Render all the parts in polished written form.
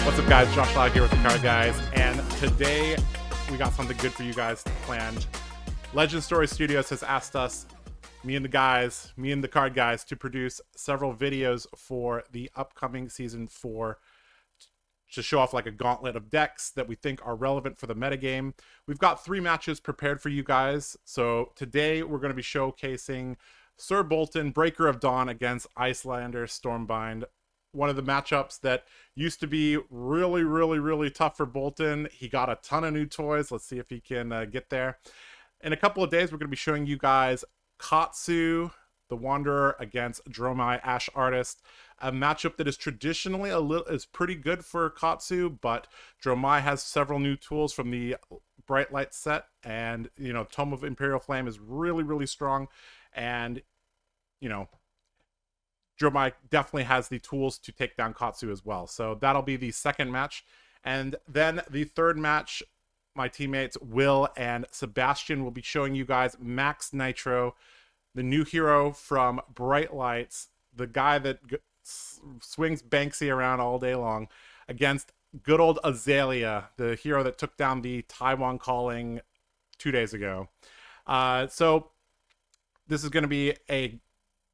What's up, guys? Josh Law here with the Card Guyz, and today we got something good for you guys planned. Legend Story Studios has asked us, me and the Card Guyz, to produce several videos for the upcoming Season 4 to show off like a gauntlet of decks that we think are relevant for the metagame. We've got 3 matches prepared for you guys. So today we're going to be showcasing Sir Bolton, Breaker of Dawn against Icelander, Stormbind. One of the matchups that used to be really tough for Bolton. He got a ton of new toys. Let's see if he can get there. In a couple of days, we're going to be showing you guys Katsu, the Wanderer, against Dromai, Ash Artist. A matchup that is traditionally is pretty good for Katsu, but Dromai has several new tools from the Bright Light set, and you know, Tome of Imperial Flame is really strong, and you know, Dromai definitely has the tools to take down Katsu as well. So that'll be the second match. And then the third match, my teammates Will and Sebastian will be showing you guys Max Nitro, the new hero from Bright Lights, the guy that swings Banksy around all day long, against good old Azalea, the hero that took down the Taiwan Calling 2 days ago. So this is going to be a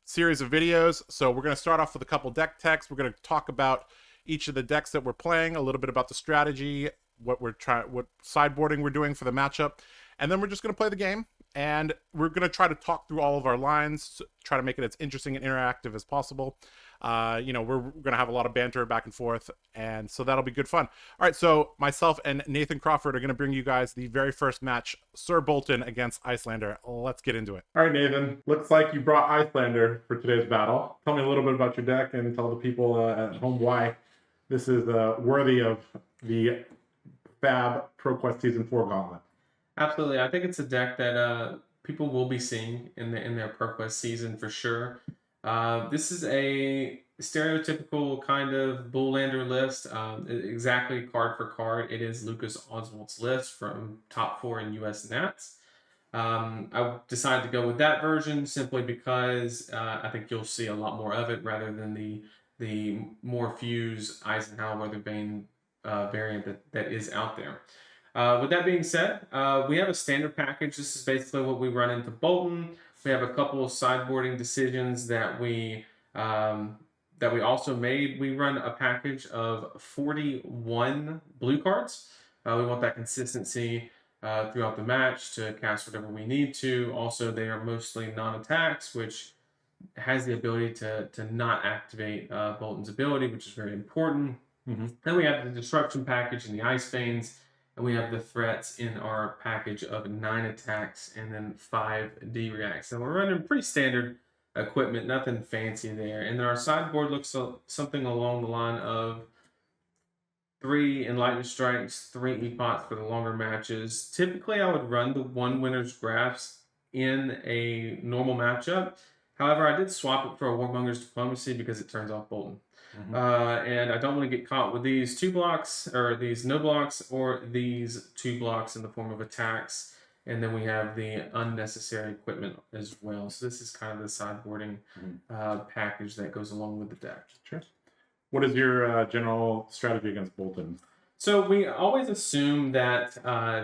series of videos. So we're going to start off with a couple deck techs. We're going to talk about each of the decks that we're playing, a little bit about the strategy, what sideboarding we're doing for the matchup, and then we're just going to play the game, and we're going to try to talk through all of our lines, try to make it as interesting and interactive as possible. You know, we're going to have a lot of banter back and forth, and so that'll be good fun. All right, so myself and Nathan Crawford are going to bring you guys the very first match, Sir Bolton against Icelander. Let's get into it. All right, Nathan, looks like you brought Icelander for today's battle. Tell me a little bit about your deck and tell the people at home why this is worthy of the Fab ProQuest Season 4 Gauntlet. Absolutely. I think it's a deck that people will be seeing in their ProQuest season for sure. This is a stereotypical kind of Iyslander list, exactly card for card. It is Lucas Oswald's list from top 4 in US Nats. I decided to go with that version simply because I think you'll see a lot more of it rather than the more fused Eisenhower Weatherbane variant that is out there. With that being said, we have a standard package. This is basically what we run into Bolton. We have a couple of sideboarding decisions that we also made. We run a package of 41 blue cards. We want that consistency throughout the match to cast whatever we need to. Also, they are mostly non-attacks, which has the ability to not activate Bolton's ability, which is very important. Then we have the Disruption package and the Ice Veins. And we have the threats in our package of 9 attacks and then 5 D-reacts. So we're running pretty standard equipment, nothing fancy there. And then our sideboard looks something along the line of 3 Enlightened Strikes, 3 Epochs for the longer matches. Typically, I would run the 1 winner's graphs in a normal matchup. However, I did swap it for a Warmonger's Diplomacy because it turns off Bolton. And I don't want to get caught with these 2 blocks, or these no blocks, or these 2 blocks in the form of attacks. And then we have the unnecessary equipment as well. So this is kind of the sideboarding package that goes along with the deck. Sure. What is your general strategy against Bolton? So we always assume that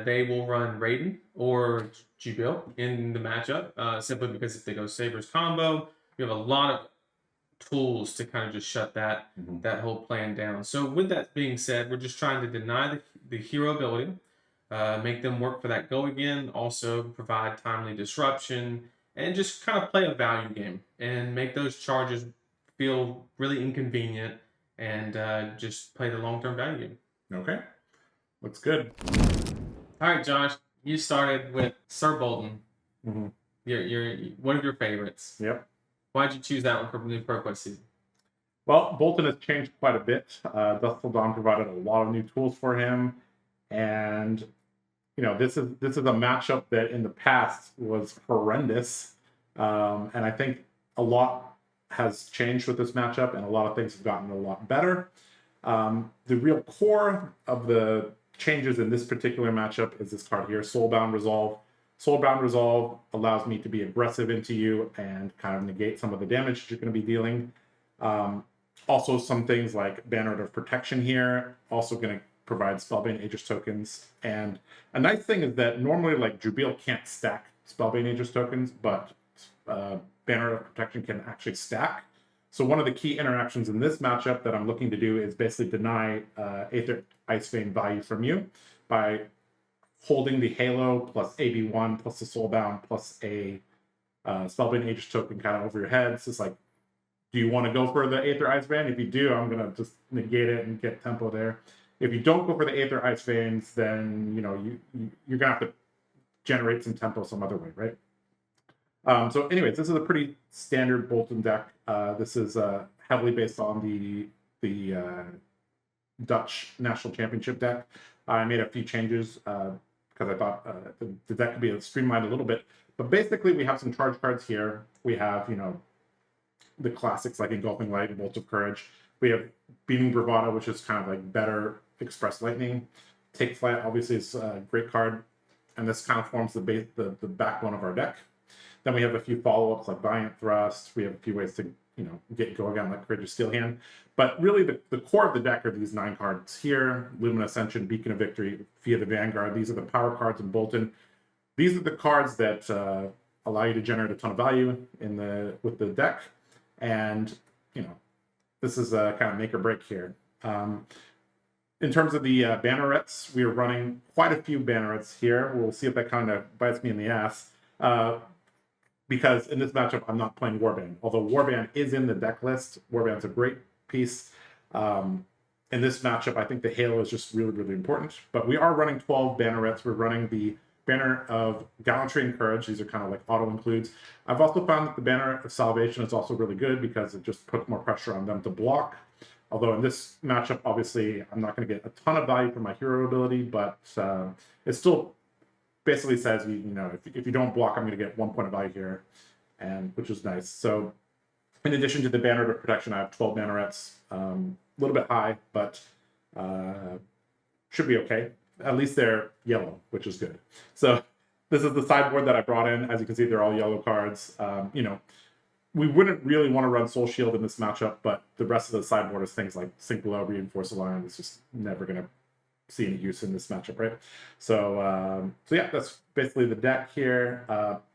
they will run Raiden or Jubil in the matchup, simply because if they go Sabres combo, we have a lot of tools to kind of just shut that whole plan down. So with that being said, we're just trying to deny the hero ability, make them work for that go again, also provide timely disruption, and just kind of play a value game and make those charges feel really inconvenient, and just play the long-term value game. Okay, looks good. All right, Josh, you started with Sir Bolton. You're one of your favorites. Yep. Why'd you choose that one for the new ProQuest season? Well, Bolton has changed quite a bit. Dusk Till Dawn provided a lot of new tools for him, and you know, this is a matchup that in the past was horrendous, and I think a lot has changed with this matchup, and a lot of things have gotten a lot better. The real core of the changes in this particular matchup is this card here, Soulbound Resolve. Soulbound Resolve allows me to be aggressive into you and kind of negate some of the damage that you're going to be dealing. Also, some things like Banner of Protection here, also going to provide Spellbane Aegis tokens. And a nice thing is that normally, like, Jubil can't stack Spellbane Aegis tokens, but Banner of Protection can actually stack. So one of the key interactions in this matchup that I'm looking to do is basically deny Aether Icebane value from you by holding the Halo plus AB1 plus the Soulbound plus a Spellbane Aegis token kind of over your head. It's just like, do you want to go for the Aether Icebane? If you do, I'm going to just negate it and get tempo there. If you don't go for the Aether Icebanes, then you're going to have to generate some tempo some other way, right? So anyways, this is a pretty standard Bolton deck. This is heavily based on the Dutch National Championship deck. I made a few changes because I thought the deck could be streamlined a little bit. But basically, we have some charge cards here. We have, the classics like Engulfing Light and Bolt of Courage. We have Beaming Bravado, which is kind of like better Express Lightning. Take Flight obviously is a great card, and this kind of forms the backbone of our deck. Then we have a few follow-ups like Valiant Thrust. We have a few ways to get Go Again like Courageous Steel Hand. But really the core of the deck are these 9 cards here: Luminous Ascension, Beacon of Victory, Via the Vanguard. These are the power cards in Bolton. These are the cards that allow you to generate a ton of value with the deck. And, this is a kind of make or break here. In terms of the bannerets, we are running quite a few bannerets here. We'll see if that kind of bites me in the ass. Because in this matchup, I'm not playing Warband. Although Warband is in the deck list, Warband's a great piece. In this matchup, I think the Halo is just really, really important. But we are running 12 bannerets. We're running the Banner of Gallantry and Courage. These are kind of like auto-includes. I've also found that the Banner of Salvation is also really good because it just puts more pressure on them to block. Although in this matchup, obviously, I'm not going to get a ton of value from my hero ability, but it still basically says, if you don't block, I'm going to get 1 point of value here, which is nice. So in addition to the Banner of Protection, I have 12 bannerets. A little bit high, but should be okay. At least they're yellow, which is good. So this is the sideboard that I brought in. As you can see, they're all yellow cards. We wouldn't really want to run Soul Shield in this matchup, but the rest of the sideboard is things like Sink Below, Reinforce Alliance. It's just never going to see any use in this matchup, right? So yeah, that's basically the deck here.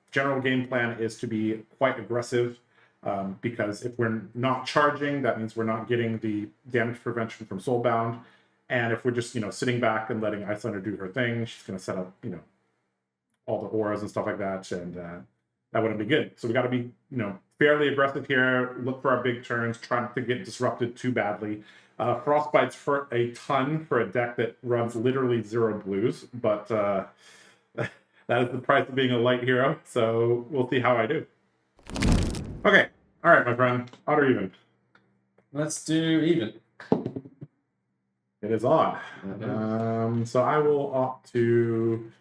General game plan is to be quite aggressive because if we're not charging, that means we're not getting the damage prevention from Soulbound. And if we're just, sitting back and letting Icelander do her thing, she's going to set up, all the auras and stuff like that, and that wouldn't be good. So we got to be, fairly aggressive here, look for our big turns, try not to get disrupted too badly. Frostbite's hurt a ton for a deck that runs literally 0 blues, but that is the price of being a light hero, so we'll see how I do. Okay, all right, my friend, odd or even? Let's do even. It is odd. So I will opt to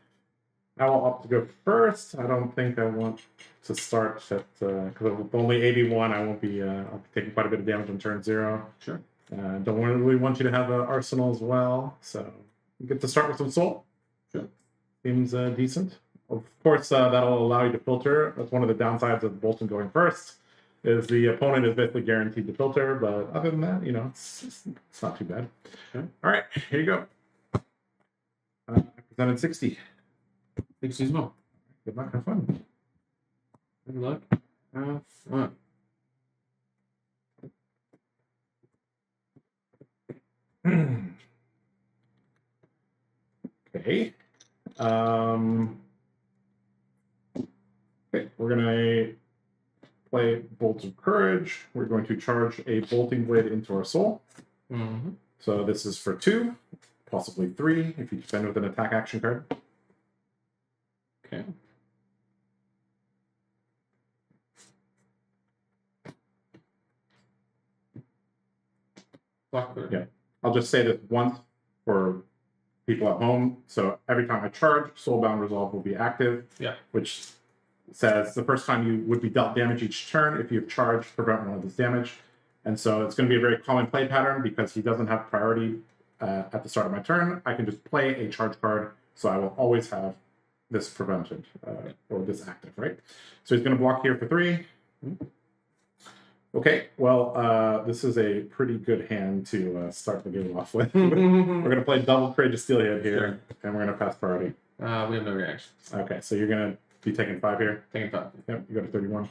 go first. I don't think I want to start at because with only AB1, I won't be I'll be taking quite a bit of damage on turn 0. Sure. Don't really want you to have an arsenal as well, so you get to start with some soul. Sure. Seems decent. Of course, that'll allow you to filter. That's one of the downsides of Bolton going first. Is the opponent is basically guaranteed to filter, but other than that, it's not too bad. Okay. All right, here you go. I presented 60. 60 as well. Good luck, have fun. Good luck, have fun. Okay. Okay, we're gonna play Bolt of Courage. We're going to charge a Bolting Blade into our soul. Mm-hmm. So this is for 2, possibly 3, if you defend with an attack action card. Okay. Block clear. Yeah. I'll just say this once for people at home. So every time I charge, Soulbound Resolve will be active. Yeah. Which says the first time you would be dealt damage each turn. If you've charged, prevent one of this damage. And so it's going to be a very common play pattern because he doesn't have priority at the start of my turn. I can just play a charge card, so I will always have this prevented or this active, right? So he's going to block here for 3. Okay, well, this is a pretty good hand to start the game off with. We're going to play double Courageous Steelhead here, and we're going to pass priority. We have no reactions. Okay, so you're going to be taking 5 here? Taking 5. Yep, you go to 31.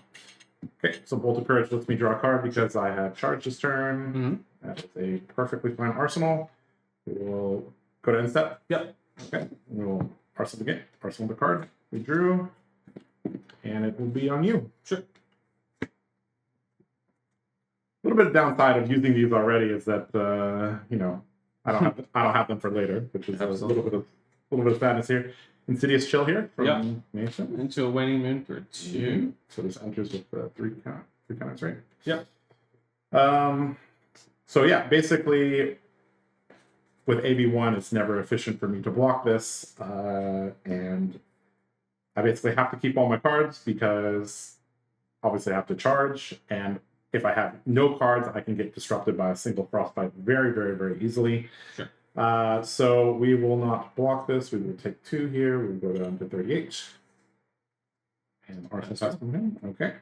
Okay, so Bolton Courage lets me draw a card because I have charged this turn. That is a perfectly fine arsenal. We will go to end step. Yep. Okay, we will arsenal the game, arsenal the card we drew, and it will be on you. Sure. A little bit of downside of using these already is that you know, I don't have them for later, which is a little bit of sadness here. Insidious Chill here from Nation. Into a Waning Moon for 2. So this enters with 3 counters, right? Yep. So yeah, basically with AB1, it's never efficient for me to block this, and I basically have to keep all my cards because obviously I have to charge, and if I have no cards, I can get disrupted by a single Frostbite very, very, very easily. Sure. So we will not block this. We will take 2 here. We will go down to 38. And arsenal pass from him. Okay.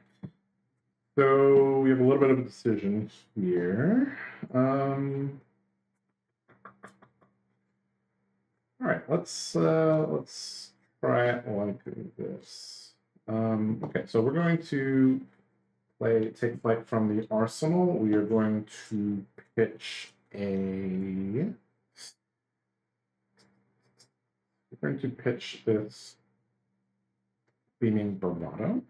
So we have a little bit of a decision here. All right, let's try it like this. Okay, so we're going to take flight from the arsenal. We are going to pitch a. We're going to pitch this Beaming Bravado.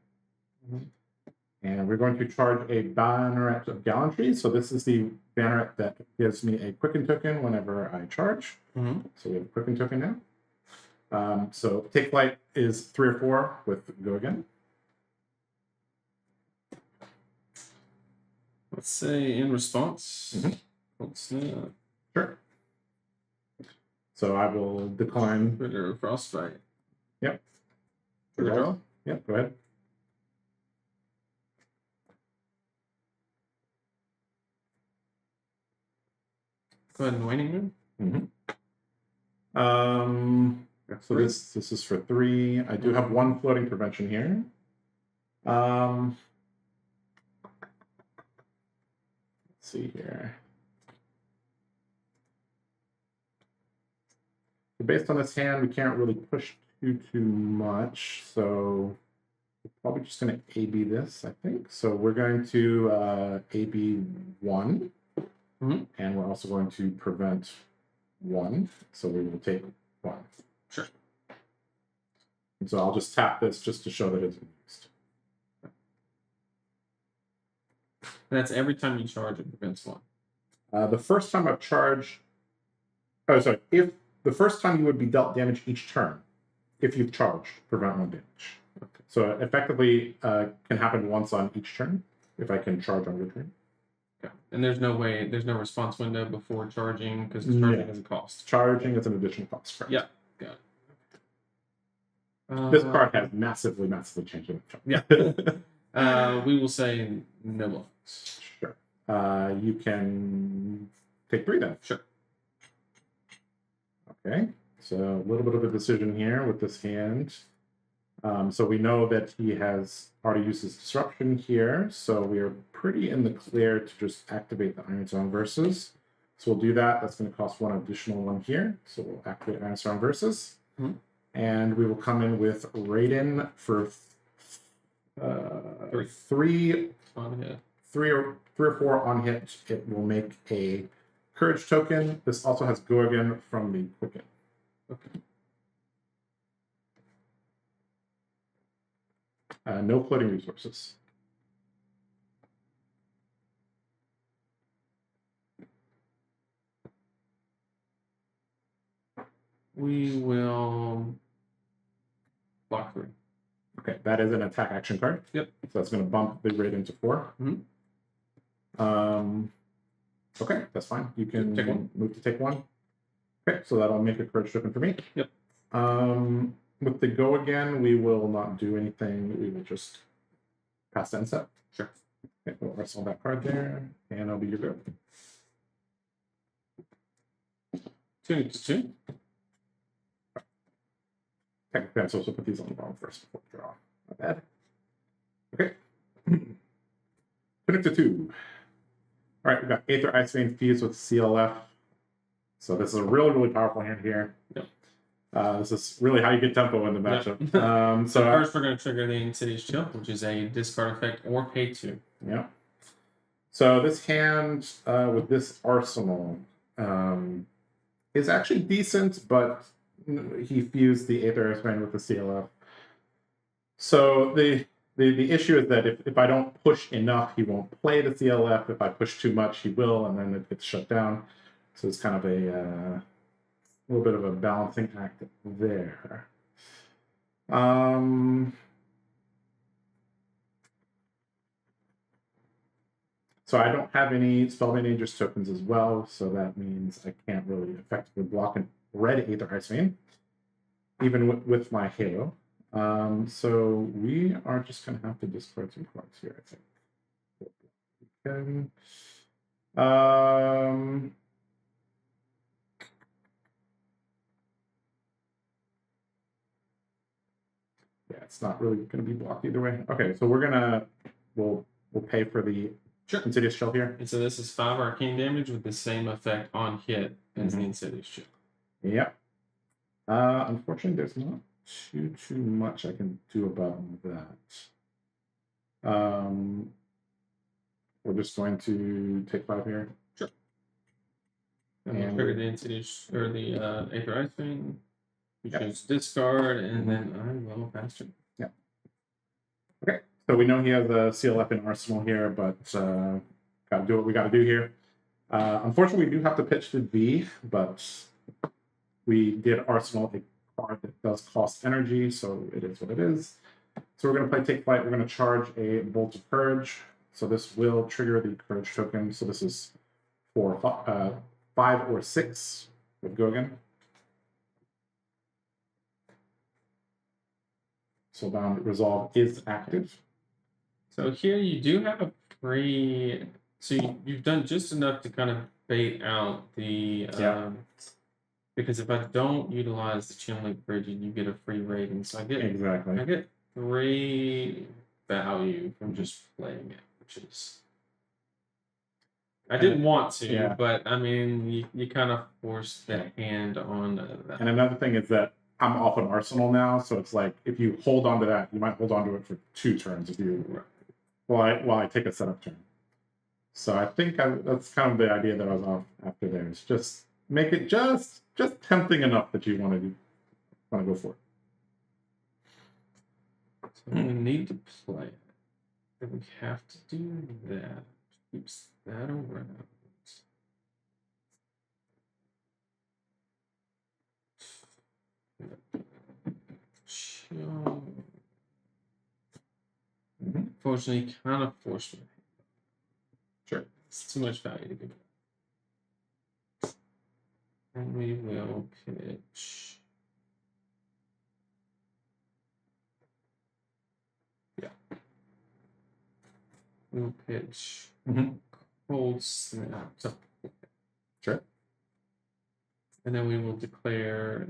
And we're going to charge a Banneret of Gallantry. So this is the Banneret that gives me a Quicken token whenever I charge. So we have a Quicken token now. So take flight is 3 or 4 with go again. Let's say in response. Sure. So I will decline. Trigger Frostbite. Yep. Trigger draw? Yep, go ahead. Go ahead and Waning Moon. So this is for 3. I do have 1 floating prevention here. Let's see here. So based on this hand, we can't really push too much. So we're probably just going to AB this, I think. So we're going to AB 1. And we're also going to prevent 1. So we will take 1. Sure. And so I'll just tap this just to show that it's used. And that's every time you charge, it prevents 1. The first time I've charged. Oh, sorry. If the first time you would be dealt damage each turn, if you've charged, prevent 1 damage. Okay. So effectively can happen once on each turn if I can charge on your turn. Okay. And there's no response window before charging because charging is a cost. Charging is an additional cost. Correct. Yeah, got it. This card has massively changed in the Yeah. We will say no blocks. Sure. You can take 3 then. Sure. Okay. So a little bit of a decision here with this hand. So we know that he has already used his disruption here, so we are pretty in the clear to just activate the Iron Song Versus. So we'll do that. That's going to cost 1 additional 1 here. So we'll activate Iron Song Versus. And we will come in with Raiden for 3 on hit. 3 or 4 on hit. It will make a Courage token. This also has Go Again from the Quicken. Okay. No floating resources. We will block 3. Okay, that is an attack action card. Yep. So that's going to bump the rate into 4. Okay, that's fine. You can take 1. Move to take 1. Okay, so that'll make a Courage token for me. Yep. With the Go Again, we will not do anything. We will just pass the end step. Sure. Okay, we'll arsenal that card there, and it'll be your go. 2 to 2. Technically, I'm supposed to put these on the bottom first before draw. Not bad. Okay. Put it to 2. All right, we got Aether Ice Vein fused with CLF. So this is a really, really powerful hand here. Yep. This is really how you get tempo in the matchup. Yep. So first we're going to trigger the Insidious Chill, which is a discard effect or pay 2. Yeah. So this hand with this arsenal is actually decent, but he fused the Aether Ice Vein with the CLF. So the issue is that if I don't push enough, he won't play the CLF. If I push too much, he will, and then it gets shut down. So it's kind of a little bit of a balancing act there. So I don't have any Spellbind Dangerous tokens as well, so that means I can't really effectively block a red Aether Ice Vein, even with my Halo. So we are just going to have to discard some cards here, I think. Yeah, it's not really going to be blocked either way. Okay, so we'll pay for the Insidious Chill here. And so this is 5 arcane damage with the same effect on hit as the Insidious Chill. Yep. Unfortunately, there's not too much I can do about that. We're just going to take 5 here. Sure. And we'll trigger the Insidious or the Aether Ice Vein. We choose discard, and then I will pass it. Yeah. Okay. So we know he has a CLF in Arsenal here, but gotta do what we gotta do here. Unfortunately, we do have to pitch the V, but we did Arsenal a card that does cost energy, so it is what it is. So we're gonna play Take Flight. We're gonna charge a Bolt of Courage. So this will trigger the Courage token. So this is for 5 or 6 with go again. Soulbound Resolve is active. So here you do have a free. So you've done just enough to kind of bait out the. Because if I don't utilize the Chain Link Bridge, you get a free rating. So I get 3 value from just playing it, which is. I didn't want to, but I mean, you kind of forced the hand on that. And another thing is that I'm off an Arsenal now, so it's like if you hold on to that, you might hold on to it for 2 turns if you while I take a setup turn. So I think that's kind of the idea that I was off after there. Is just make it just tempting enough that you want to go for it. So we need to play it. And we have to do that. Keeps that around. Unfortunately, kind of forced me. Sure. It's too much value to give it. And we will pitch. Yeah. We'll pitch. Cold Snap. Sure. And then we will declare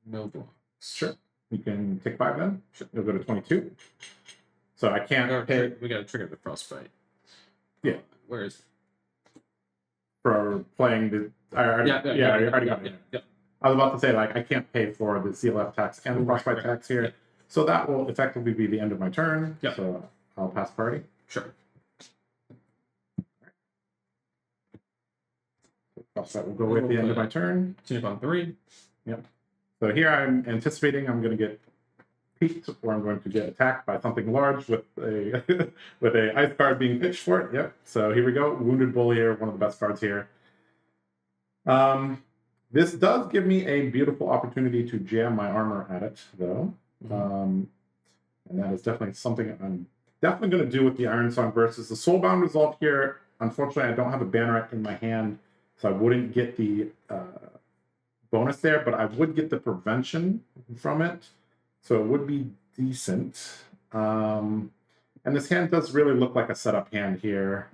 no blocks. Sure. You can take 5 then. Sure. You'll go to 22. So I can't pay. We got to trigger the Frostbite. Yeah. Where is it? For playing the. I already got it. Yeah. I was about to say, like, I can't pay for the CLF tax and the Frostbite tax here. Yeah. So that will effectively be the end of my turn. Yep. So I'll pass party. Sure. That will go at the end of my turn. Tune up on 3. Yep. So here I'm anticipating I'm going to get peaked, or I'm going to get attacked by something large with a with a ice card being pitched for it. Yep. So here we go. Wounded Bull here, one of the best cards here. This does give me a beautiful opportunity to jam my armor at it, though. And that is definitely something I'm definitely going to do with the Iron Song versus the Soulbound Resolve here. Unfortunately, I don't have a Banneret in my hand, so I wouldn't get the bonus there, but I would get the prevention from it, so it would be decent. And this hand does really look like a setup hand here.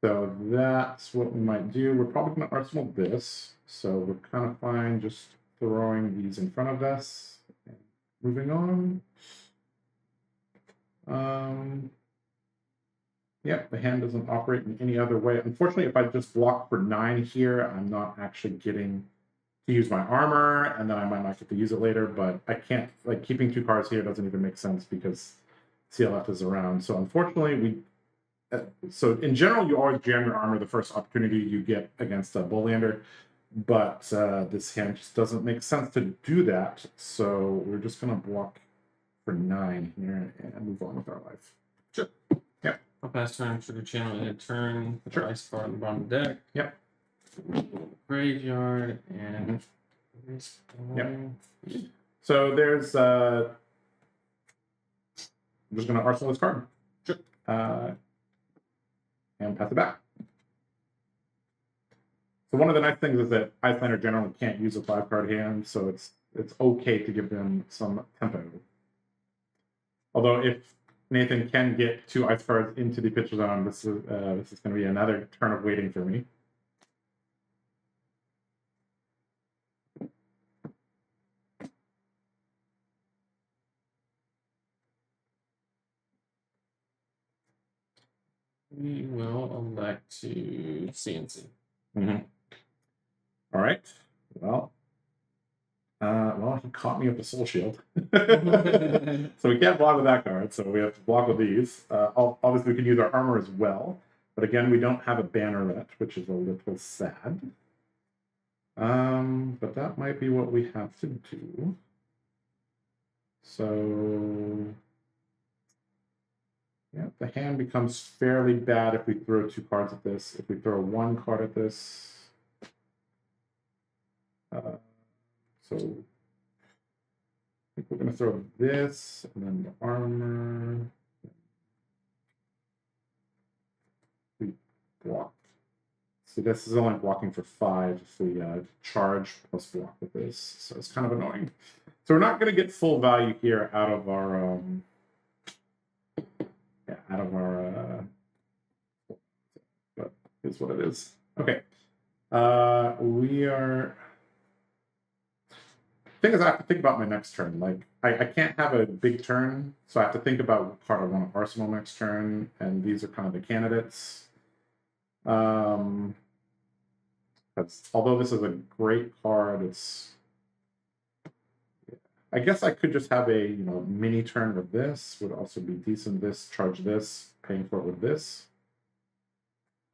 So that's what we might do. We're probably going to Arsenal this, so we're kind of fine just throwing these in front of us. Moving on. Yeah, the hand doesn't operate in any other way. Unfortunately, if I just block for 9 here, I'm not actually getting to use my armor, and then I might not get to use it later, but I can't, like, keeping 2 cards here doesn't even make sense because CLF is around. So unfortunately, so in general, you always jam your armor the first opportunity you get against a Iyslander, but this hand just doesn't make sense to do that, so we're just going to block for 9 here and move on with our life. Sure. Yep. I'll pass turn, trigger channel, and turn. Put Sure. the ice card on the bottom of the deck. Yep. Graveyard and. Yep. So there's. I'm just going to arsenal this card. Sure. And pass it back. So one of the nice things is that Icelander generally can't use a 5-card hand, so it's okay to give them some tempo. Although if Nathan can get 2 ice cards into the pitcher zone, this is going to be another turn of waiting for me. We will elect to CNC. All right. Well, he caught me with the Soul Shield. So we can't block with that card, so we have to block with these. Obviously, we can use our armor as well, but again, we don't have a bannerlet, which is a little sad. But that might be what we have to do. So yeah, the hand becomes fairly bad if we throw 2 cards at this. If we throw 1 card at this, so I think we're going to throw this, and then the armor. We block. So this is only blocking for 5 if we charge plus block with this. So it's kind of annoying. So we're not going to get full value here out of our but it's what it is. Okay. We are. Thing is, I have to think about my next turn. Like, I can't have a big turn, so I have to think about what card I want to arsenal next turn, and these are kind of the candidates. Although this is a great card, I guess I could just have a mini turn with this. Would also be decent. This, charge this, paying for it with this.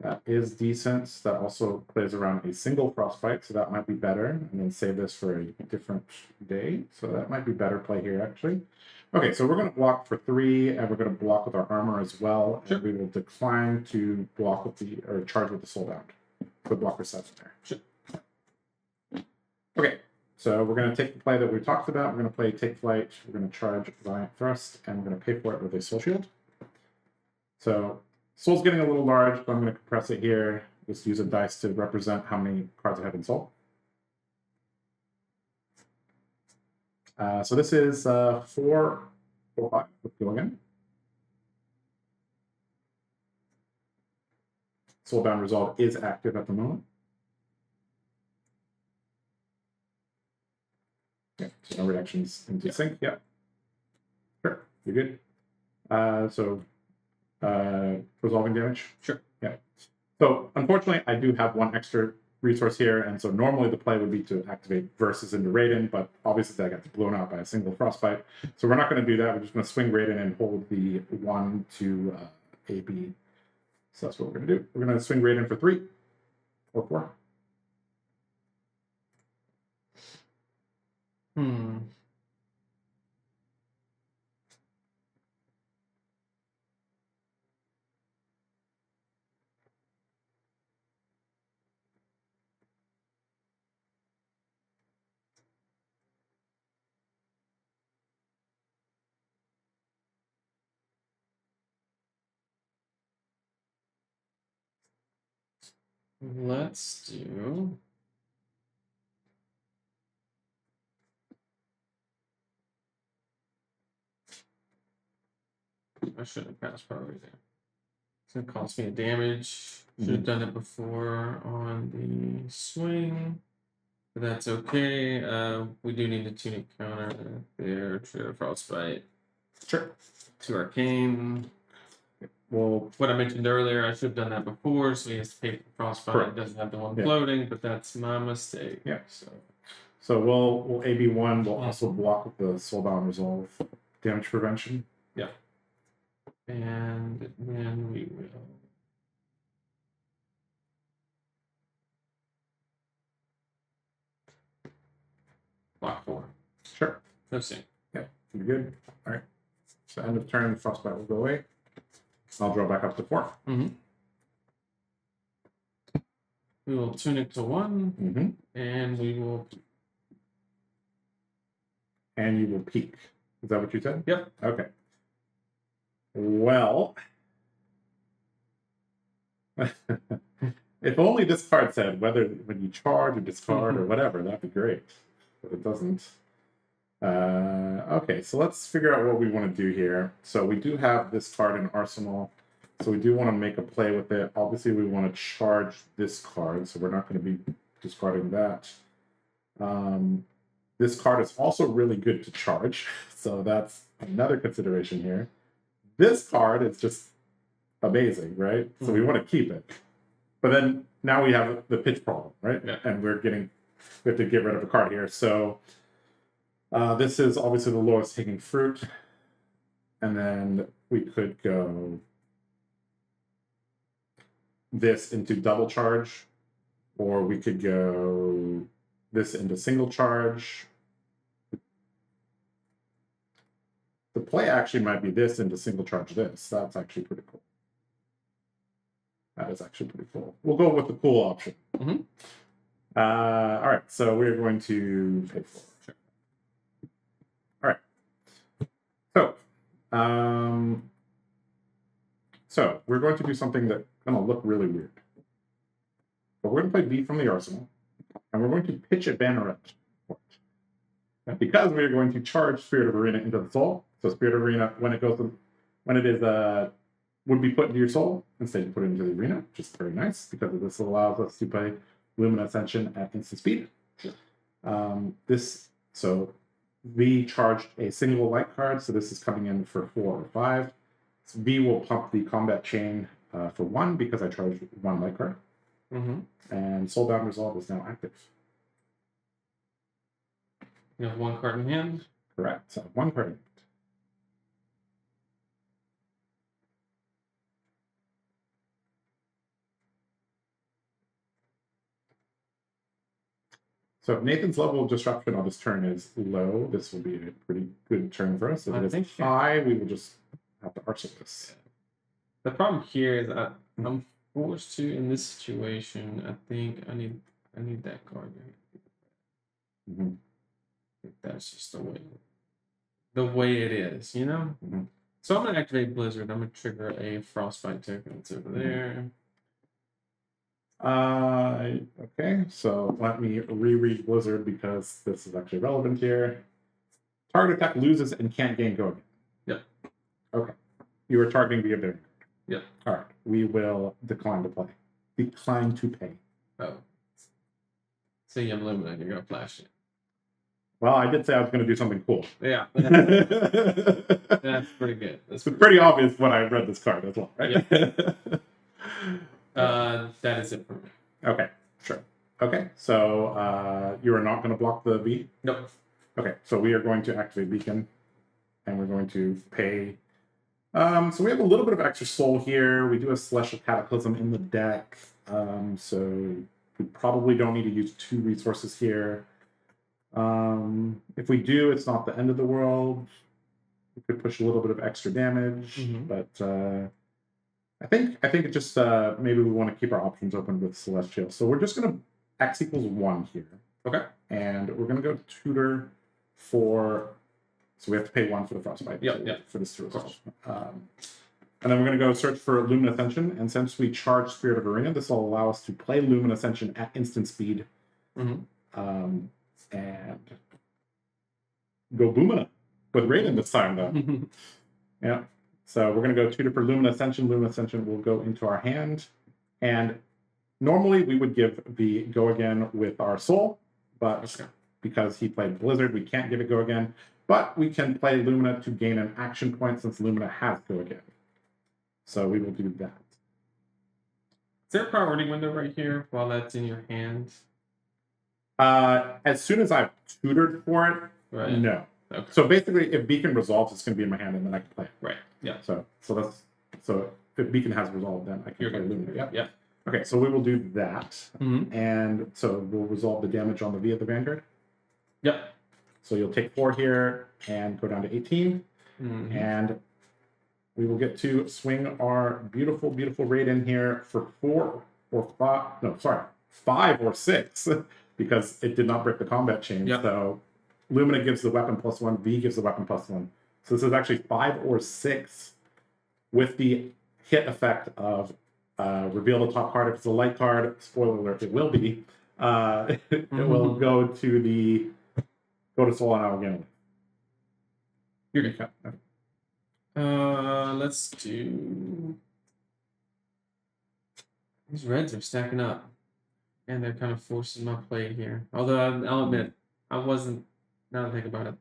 That is decent. That also plays around a single Frostbite, so that might be better. And then save this for a different day. So that might be better play here, actually. Okay, so we're going to block for 3, and we're going to block with our armor as well. Sure. And we will decline to block with or charge with the Soul Bound. Put block for 7 there. Sure. Okay, so we're going to take the play that we talked about. We're going to play Take Flight. We're going to charge Valiant Thrust, and we're going to pay for it with a Soul Shield. So Soul's getting a little large, but I'm going to compress it here. Just use a dice to represent how many cards I have in Soul. So this is 4, 4, 5. Let's go again. Soulbound Resolve is active at the moment. Yeah, so no reactions into sync. Yeah. Sure, you're good. Resolving damage? Sure. Yeah. So unfortunately, I do have 1 extra resource here, and so normally the play would be to activate Versus into Raiden, but obviously I got blown out by a single Frostbite. So we're not going to do that. We're just going to swing Raiden and hold the 1 to AB. So that's what we're going to do. We're going to swing Raiden for 3 or 4. Let's do. I should have passed priority there. It's going to cost me a damage. Should have done it before on the swing. But that's okay. We do need a tunic counter there. Trigger Frostbite. Sure. 2 arcane. Well, What I mentioned earlier, I should have done that before, so he has to pay for frostbite. Correct. It doesn't have the one Yeah. floating, but that's my mistake. Yeah. So we'll AB1. We'll also block the Soulbound Resolve damage prevention. yeah. And then we will. Block 4. Sure. No sync. Yeah, you're good. All right. So end of turn, frostbite will go away. I'll draw back up to 4. Mm-hmm. We will tunic to 1, Mm-hmm. and we will. And you will peak. Is that what you said? Yep. Okay. Well, if only this card said whether when you charge or discard or whatever, that'd be great. But it doesn't. Okay, so let's figure out what we want to do here. So we do have this card in Arsenal. So we do want to make a play with it. Obviously, we want to charge this card, so we're not going to be discarding that. This card is also really good to charge, so that's another consideration here. This card is just amazing, right? So we want to keep it. But then now we have the pitch problem, right? Yeah. And we have to get rid of a card here. So this is obviously the lowest hanging fruit. And then we could go this into double charge, or we could go this into single charge. The play actually might be this into single charge this. That's actually pretty cool. That is actually pretty cool. We'll go with the cool option. Mm-hmm. All right, so we're going to pay for it. All right. So we're going to do something that's going to look really weird. But we're going to play B from the Arsenal, and we're going to pitch a Banneret. Because we are going to charge Spirit of Arena into the soul. So Spirit of Arena, when it would be put into your soul, instead you put it into the arena, which is very nice because this allows us to play Lumina Ascension at instant speed. Sure. So V charged a single light card, so this is coming in for 4 or 5. So V will pump the combat chain for 1 because I charged 1 light card. Mm-hmm. And Soulbound Resolve is now active. You have 1 card in hand? Correct. So 1 card in hand. So if Nathan's level of disruption on this turn is low, this will be a pretty good turn for us. If it is high, we will just have to arsenal this. The problem here is I'm forced to, in this situation, I think I need that card. Mm-hmm. I think that's just the way it is, you know? Mm-hmm. So I'm going to activate Blizzard. I'm going to trigger a Frostbite token. It's over there. Okay, so let me reread Blizzard because this is actually relevant here. Target attack loses and can't gain go again. Yep. Okay. You are targeting via variant. Yep. All right. We will decline to play. Decline to pay. Oh. So you have Lumina and you're going to flash it. Well, I did say I was going to do something cool. Yeah. That's pretty good. It's pretty obvious when I read this card as well, right? Yep. That is it for me. Okay, sure. Okay, so you are not going to block the V? Nope. Okay, so we are going to activate Beacon, and we're going to pay. So we have a little bit of extra soul here. We do have Celestial Cataclysm in the deck, so we probably don't need to use 2 resources here. If we do, it's not the end of the world. We could push a little bit of extra damage, but I think it just maybe we want to keep our options open with Celestial. So we're just going to X equals 1 here. Okay. And we're going to go tutor for. So we have to pay 1 for the Frostbite. For this to resolve. And then we're going to go search for Lumina Ascension. And since we charge Spirit of Arena, this will allow us to play Lumina Ascension at instant speed. And go Boomina with Raiden this time, though. Yeah. So we're going to go tutor for Lumina Ascension. Lumina Ascension will go into our hand. And normally we would give the go again with our soul. But because he played Blizzard, we can't give it go again. But we can play Lumina to gain an action point since Lumina has Go Again. So we will do that. Is there a priority window right here while that's in your hand? As soon as I've tutored for it, Right. no. Okay. So basically, if Beacon resolves, it's going to be in my hand, and then I can play it. Right. Yeah. So if Beacon has resolved, then I can You're play good. Lumina. Yeah. Yeah. Okay, so we will do that, Mm-hmm. and so we'll resolve the damage on the V of the Vanguard. Yep. So you'll take 4 here and go down to 18, and we will get to swing our beautiful, beautiful raid in here for 4 or 5. No, sorry, 5 or 6, because it did not break the combat chain. Yep. So Lumina gives the weapon +1, V gives the weapon +1. So this is actually 5 or 6 with the hit effect of reveal the top card. If it's a light card, spoiler alert, it will be. It will go to Soul and out again. You're good. Let's do. These reds are stacking up, and they're kind of forcing my play here. Although I'll admit, I wasn't. Now that I think about it,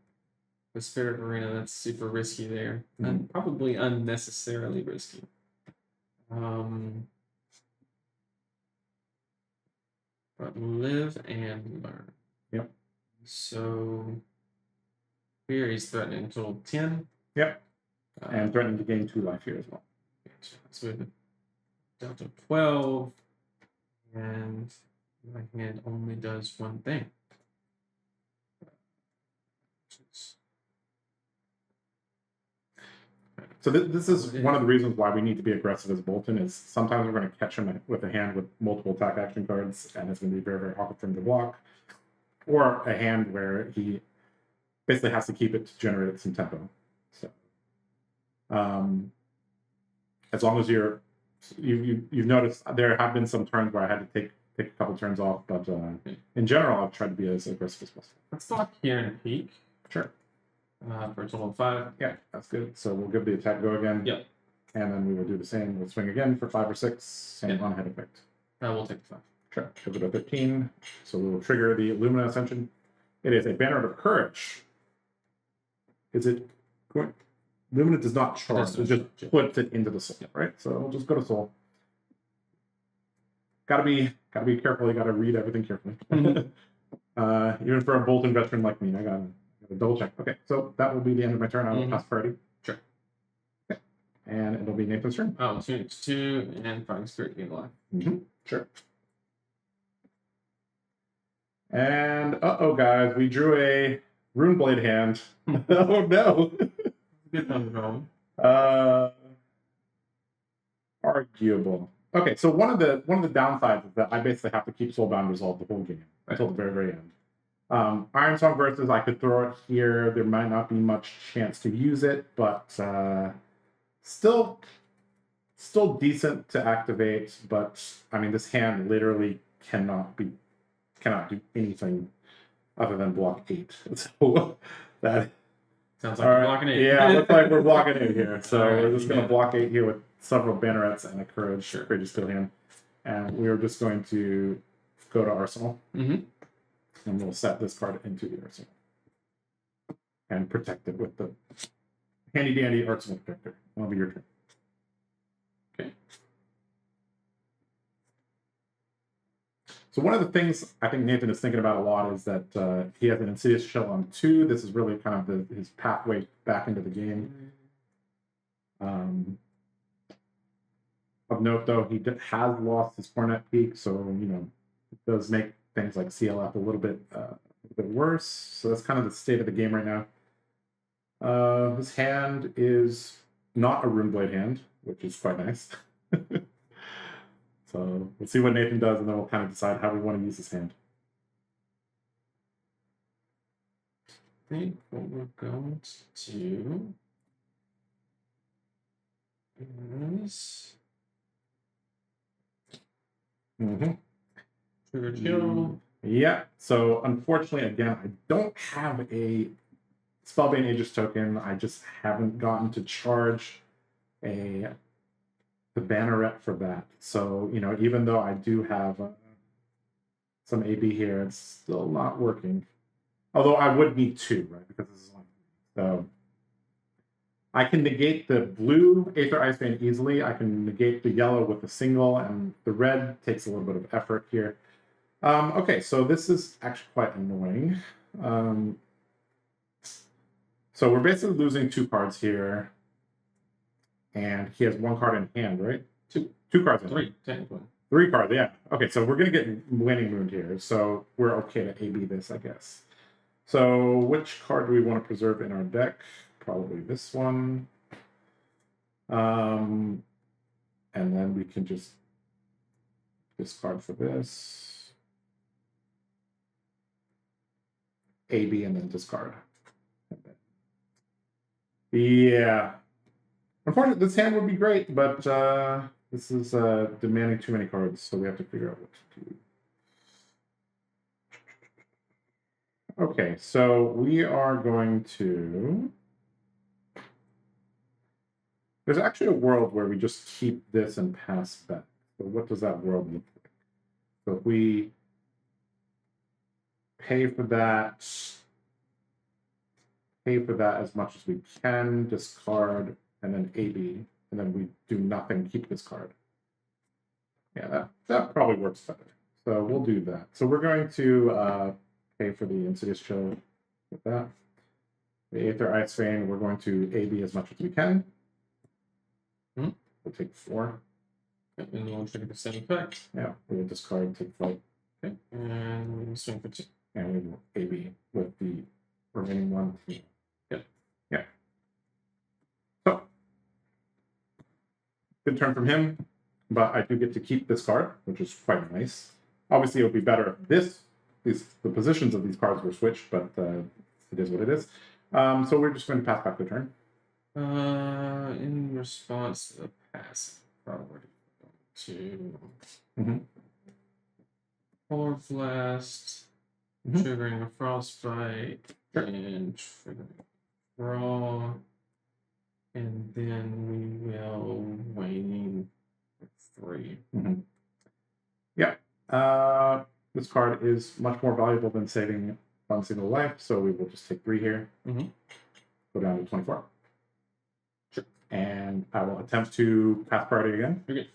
the Spirit Arena, that's super risky there, and probably unnecessarily risky. But live and learn. Yep. So here he's threatening total 10. Yep. And threatening to gain 2 life here as well. So down to 12. And my hand only does one thing. So this is one of the reasons why we need to be aggressive as Bolton, is sometimes we're going to catch him with a hand with multiple attack action cards, and it's going to be very, very awkward for him to block. Or a hand where he basically has to keep it to generate some tempo. So as long as you've noticed, there have been some turns where I had to take a couple turns off, but in general, I've tried to be as aggressive as possible. Let's stop here and peek. Sure. For a total of 5. Yeah, that's good. So we'll give the attack go again. Yep. And then we will do the same. We'll swing again for 5 or 6, same on head effect. We'll take the 5. Sure. Goes to 15. So we will trigger the Lumina Ascension. It is a Banner of Courage. Is it going? Lumina does not charge. It just puts it into the soul, right? So we'll just go to soul. Gotta be careful. You gotta read everything carefully. Even for a Bolton veteran like me, I gotta double check. Okay, so that will be the end of my turn. I will pass priority. Sure. Okay. And it'll be Nathan's turn. Oh, 2 and Fighting Spirit gain life. Sure. And guys, we drew a Runeblade hand. Oh no. Good time going. Arguable. Okay, so one of the downsides is that I basically have to keep Soulbound resolved the whole game until the very, very end. Iron Song versus, I could throw it here. There might not be much chance to use it, but still decent to activate. But I mean, this hand literally cannot do anything other than block 8. So that sounds like we're blocking 8. Yeah, it looks like we're blocking 8 here. So we're just going to block 8 here with several bannerets and a courageous steel hand, and we're just going to go to Arsenal. And we'll set this card into the Arsenal and protect it with the handy dandy Arsenal protector. That'll be your turn. Okay. So one of the things I think Nathan is thinking about a lot is that he has an Insidious Shell on 2. This is really kind of his pathway back into the game. Of note, though, he has lost his Hornet Peak, so it does make things like CLF a little bit worse. So that's kind of the state of the game right now. His hand is not a Runeblade hand, which is quite nice. So we'll see what Nathan does, and then we'll kind of decide how we want to use his hand. I think what we're going to do is trigger kill. Yeah. So unfortunately, again, I don't have a Spellbane Aegis token. I just haven't gotten to charge the banneret for that. So even though I do have some AB here, it's still not working. Although I would need 2, right? Because this is only So I can negate the blue Aether Icebane easily. I can negate the yellow with a single, and the red takes a little bit of effort here. Okay, so this is actually quite annoying. So we're basically losing 2 cards here. And he has 1 card in hand, right? Two cards in hand. 3, technically. 3 cards, yeah. Okay, so we're going to get Winning Moon here. So we're okay to AB this, I guess. So which card do we want to preserve in our deck? Probably this one. And then we can just discard for this. AB and then discard. Yeah. Unfortunately, this hand would be great, but this is demanding too many cards, so we have to figure out what to do. Okay, so we are going to... There's actually a world where we just keep this and pass back. So what does that world look like? So if we pay for that as much as we can, discard, and then AB, and then we do nothing, keep this card. Yeah, that probably works better. So we'll do that. So we're going to pay for the Insidious Chill with that. The Aether Icebane, we're going to AB as much as we can. We'll take 4. And then we'll trigger the same effect. Yeah, we'll discard, take flight. Okay, and we'll swing for 2. And we will AB with the remaining 1. Yep. Yeah. So, good turn from him, but I do get to keep this card, which is quite nice. Obviously, it would be better if the positions of these cards were switched, but it is what it is. So we're just going to pass back the turn. In response to the pass, probably to Polar Blast, triggering a Frostbite, and triggering Draw, and then we will Waning for 3. Yeah. This card is much more valuable than saving 1 single life, so we will just take 3 here. Go down to 24. Sure. And I will attempt to pass priority again. Okay.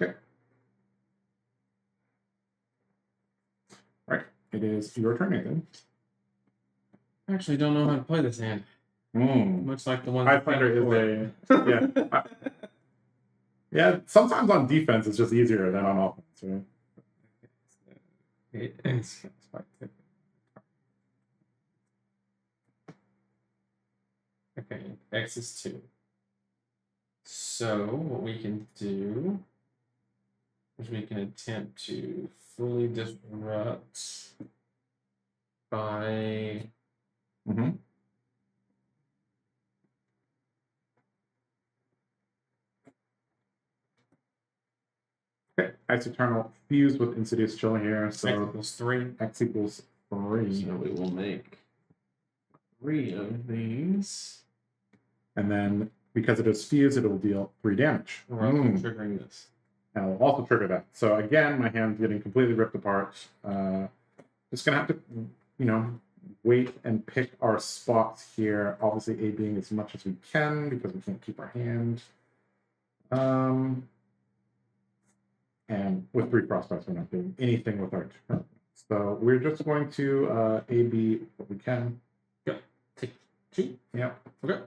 Okay. All right. It is your turn, Nathan. I actually don't know how to play this hand. Much like the one. Icelander is a yeah. Sometimes on defense it's just easier than on offense, right? It's okay, X is 2. So what we can do is we can attempt to fully disrupt by Okay, Ice Eternal fused with Insidious Chill here, so X equals 3. X equals 3. So we will make 3 of these. And then because it is fused, it will deal 3 damage. We're also triggering this. And I'll also trigger that. So again, my hand's getting completely ripped apart. Just gonna have to, wait and pick our spots here. Obviously, A-being as much as we can because we can't keep our hand. And with 3 prospects, we're not doing anything with our turn. So we're just going to A-B what we can. Yep. Take 2. Yeah. Okay.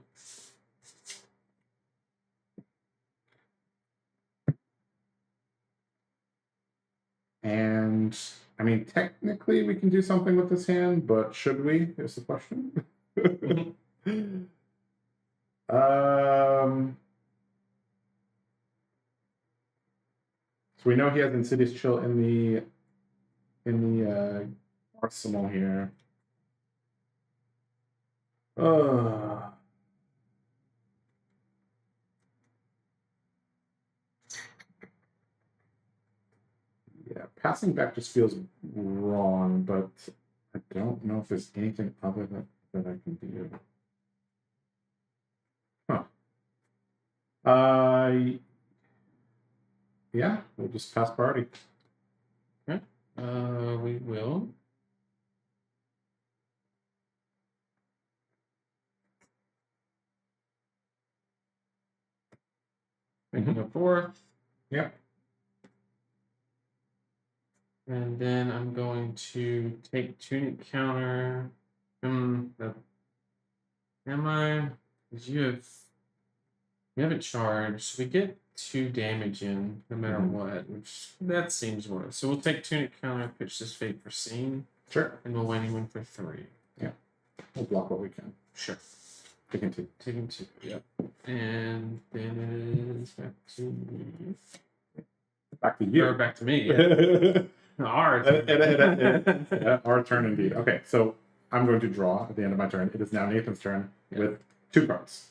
And I mean, technically we can do something with this hand, but should we? Is the question. So we know he has Insidious Chill in the arsenal here. Yeah, passing back just feels wrong, but I don't know if there's anything other that I can do. Yeah, we'll just pass priority. Okay. We will Making a 4th. Yep. And then I'm going to take Tunic Counter. Am I? Because you haven't charged. So we get 2 damage in no matter what, which that seems worse. So we'll take Tunic Counter, pitch this Fate for Scene. Sure. And we'll win him for 3. Yeah. We'll block what we can. Sure. Taking 2. Taking 2. Yep. And then it is back to me. Back to you. Or back to me. Yeah. Our turn. Yeah, our turn indeed. Okay, so I'm going to draw at the end of my turn. It is now Nathan's turn with 2 cards.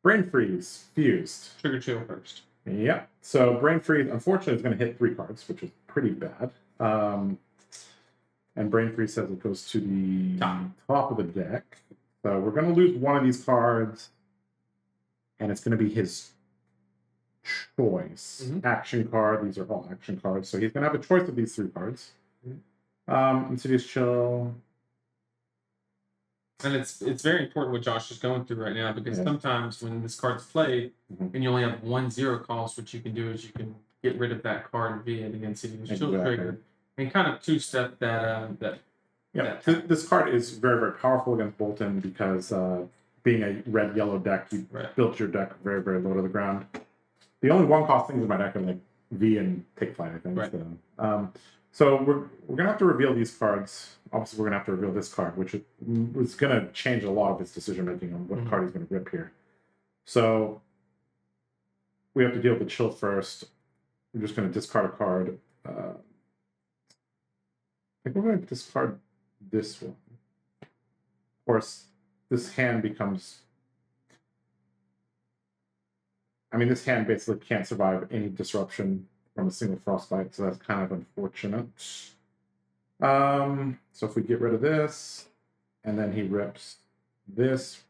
Brain Freeze, Fused. Trigger Chill first. Yeah. So Brain Freeze, unfortunately, is going to hit 3 cards, which is pretty bad. And Brain Freeze says it goes to the top of the deck. So we're going to lose one of these cards, and it's going to be his choice. Action card. These are all action cards. So he's going to have a choice of these 3 cards. Insidious Chill. And it's very important what Josh is going through right now, because sometimes when this card's played and you only have 1/0 cost, what you can do is you can get rid of that card via the Insidious Chill trigger and kind of 2-step that. This card is very, very powerful against Bolton because being a red-yellow deck, you built your deck very, very low to the ground. The only 1-cost things in my deck are like V and Take Flight, I think. Right. So we're gonna have to reveal these cards. Obviously, we're gonna have to reveal this card, which is gonna change a lot of his decision making on what card he's gonna rip here. So we have to deal with the chill first. I'm just gonna discard a card. I think we're gonna discard this one. Of course, this hand becomes. I mean, this hand basically can't survive any disruption from a single Frostbite, so that's kind of unfortunate. So if we get rid of this, and then he rips this,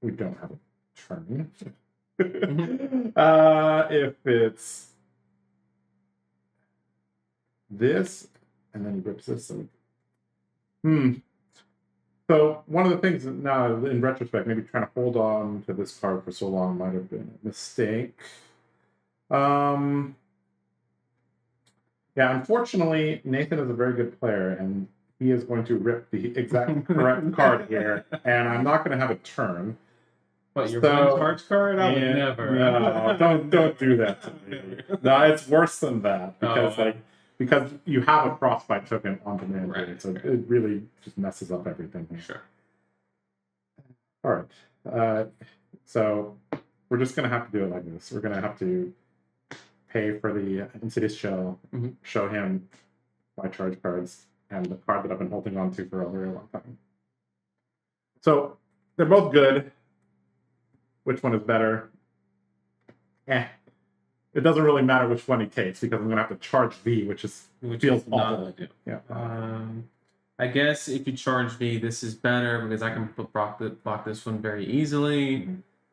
we don't have a turn. If it's this, and then he rips this, so So one of the things that now, in retrospect, maybe trying to hold on to this card for so long might have been a mistake. Yeah, unfortunately, Nathan is a very good player, and he is going to rip the exact correct card here, and I'm not going to have a turn. What, your blind charge card? I would never. No, don't do that to me. No, it's worse than that, because because you have a Frostbite token on demand, so it really just messes up everything here. Sure. All right. So we're just going to have to do it like this. We're going to have to pay for the Insidious Shell, show him my charge cards, and the card that I've been holding on to for a very long time. So they're both good. Which one is better? It doesn't really matter which one he takes, because I'm going to have to charge V, which feels awful. Yeah. I guess if you charge V, this is better, because I can block this one very easily.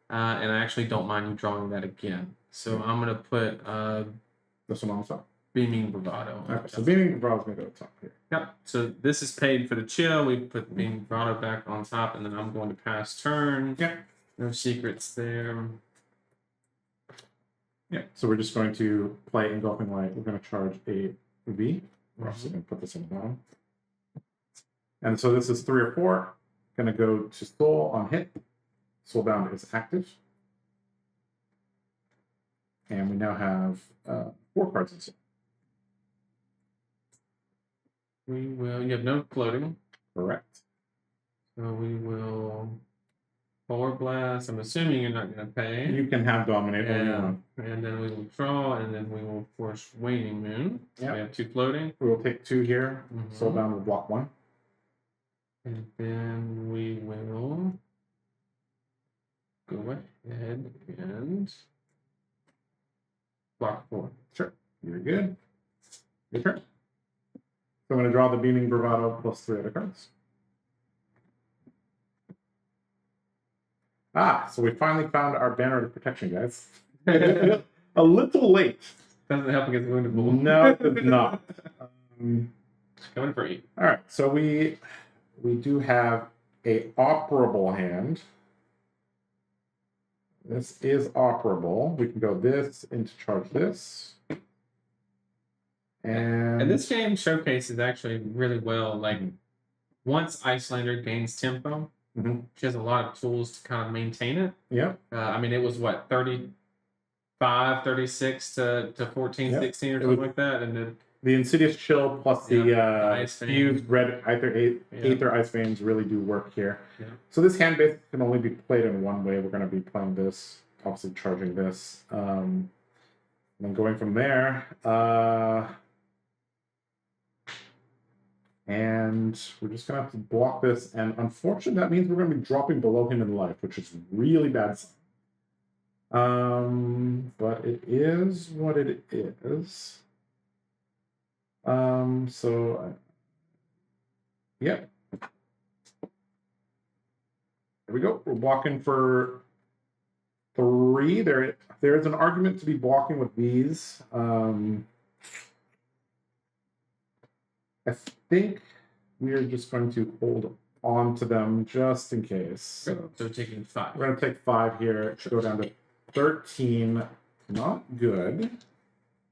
And I actually don't mind you drawing that again. So I'm going to put this one on the top. Beaming Bravado. Okay, so Beaming Bravado is going to go to the top here. Yep. So this is paid for the chill. We put Beaming Bravado back on top, and then I'm going to pass turn. Yeah. No secrets there. Yeah. So we're just going to play Engulfing Light. We're going to charge a V. We're also going to put this in the bottom. And so this is 3 or 4. Going to go to Soul on hit. Soulbound is active. And we now have 4 cards in Soul. We will. You have no floating. Correct. So we will Polar Blast. I'm assuming you're not going to pay. You can have Dominate all you want. And then we will draw, and then we will force Waning Moon. Yep. We have 2 floating. We will take 2 here. Soulbound will block 1. And then we will go ahead and block 4. Sure. You're good. Your turn. So I'm going to draw the Beaming Bravado plus 3 other cards. So we finally found our banner of protection, guys. A little late. Doesn't help against Wounded Bull. No, it does not. Coming for you. All right, so we do have a operable hand. This is operable. We can go this into charge this. And this game showcases actually really well. Like once Icelander gains tempo, she has a lot of tools to kind of maintain it. Yeah. I mean, it was what 35, 36 to 14, 16 or something like that, and the Insidious Chill plus the fused red Aether Ice Veins really do work here. Yeah. So this hand base can only be played in one way. We're going to be playing this, obviously charging this, and then going from there. And we're just going to have to block this. And unfortunately, that means we're going to be dropping below him in life, which is really bad. But it is what it is. Yep. There we go. We're blocking for 3. There is an argument to be blocking with these. I think we're just going to hold on to them just in case. So taking 5. We're going to take 5 here. It should go down to 13. Not good.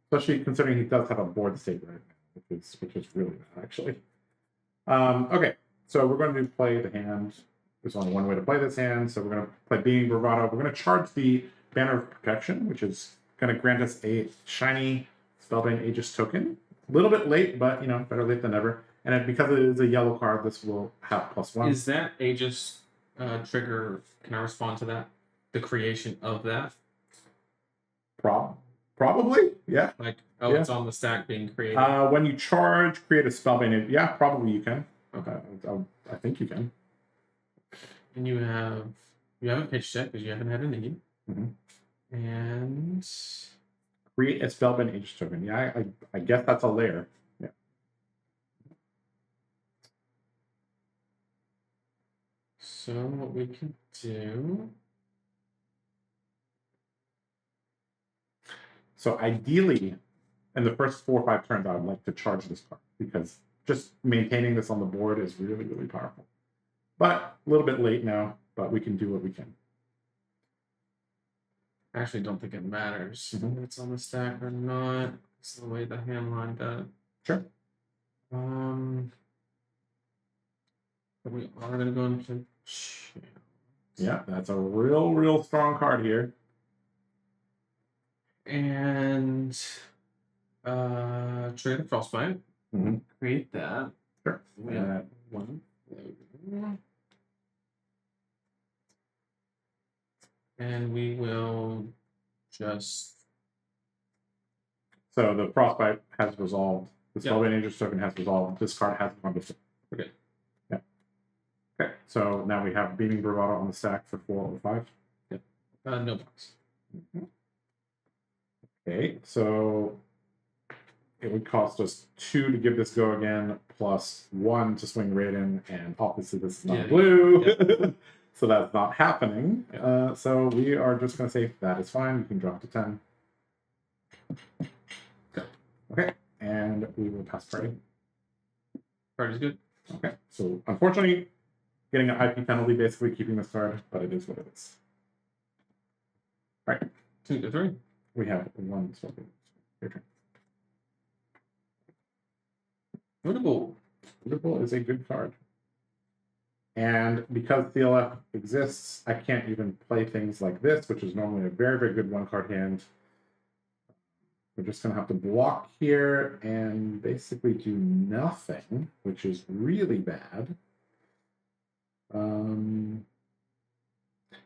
Especially considering he does have a board state right now, which is really bad, actually. Okay, so we're going to play the hand. There's only one way to play this hand, so we're going to play Being Bravado. We're going to charge the Banner of Protection, which is going to grant us a shiny Spellbind Aegis token. A little bit late, but, you know, better late than never. And because it is a yellow card, this will have +1. Is that Aegis trigger, can I respond to that? The creation of that? Probably, yeah. Like, it's on the stack being created. When you charge, create a Spellbind. Yeah, probably you can. Okay, I think you can. And you haven't pitched yet because you haven't had a need. And create a Spellbind Aegis token. Yeah, I guess that's a layer. Yeah. So what we can do. So ideally, in the first 4 or 5 turns, I would like to charge this card because just maintaining this on the board is really, really powerful. But a little bit late now, but we can do what we can. I actually don't think it matters if it's on the stack or not. It's the way the hand lined up. Sure. But we are going to go into channel. Yeah, that's a real strong card here. And trigger the Frostbite. Create that. Sure. We have 1. And we will just. So the Frostbite has resolved. The Spellbind Aegis token has resolved. This card has gone before. Okay. Yeah. Okay. So now we have Beaming Bravado on the stack for 4 or 5. Yep. No box. Okay. So it would cost us 2 to give this go again, plus 1 to swing Raiden, and obviously this is not blue. Yeah. So that's not happening. Yeah. So we are just going to say that is fine. You can drop to 10. Okay. And we will pass party. Card is good. Okay. So unfortunately, getting an IP penalty basically keeping this card, but it is what it is. All right. 2 to 3. We have 1 spoken. Your turn. Notable. Notable is a good card. And because CLF exists, I can't even play things like this, which is normally a very good 1-card hand. We're just going to have to block here and basically do nothing, which is really bad.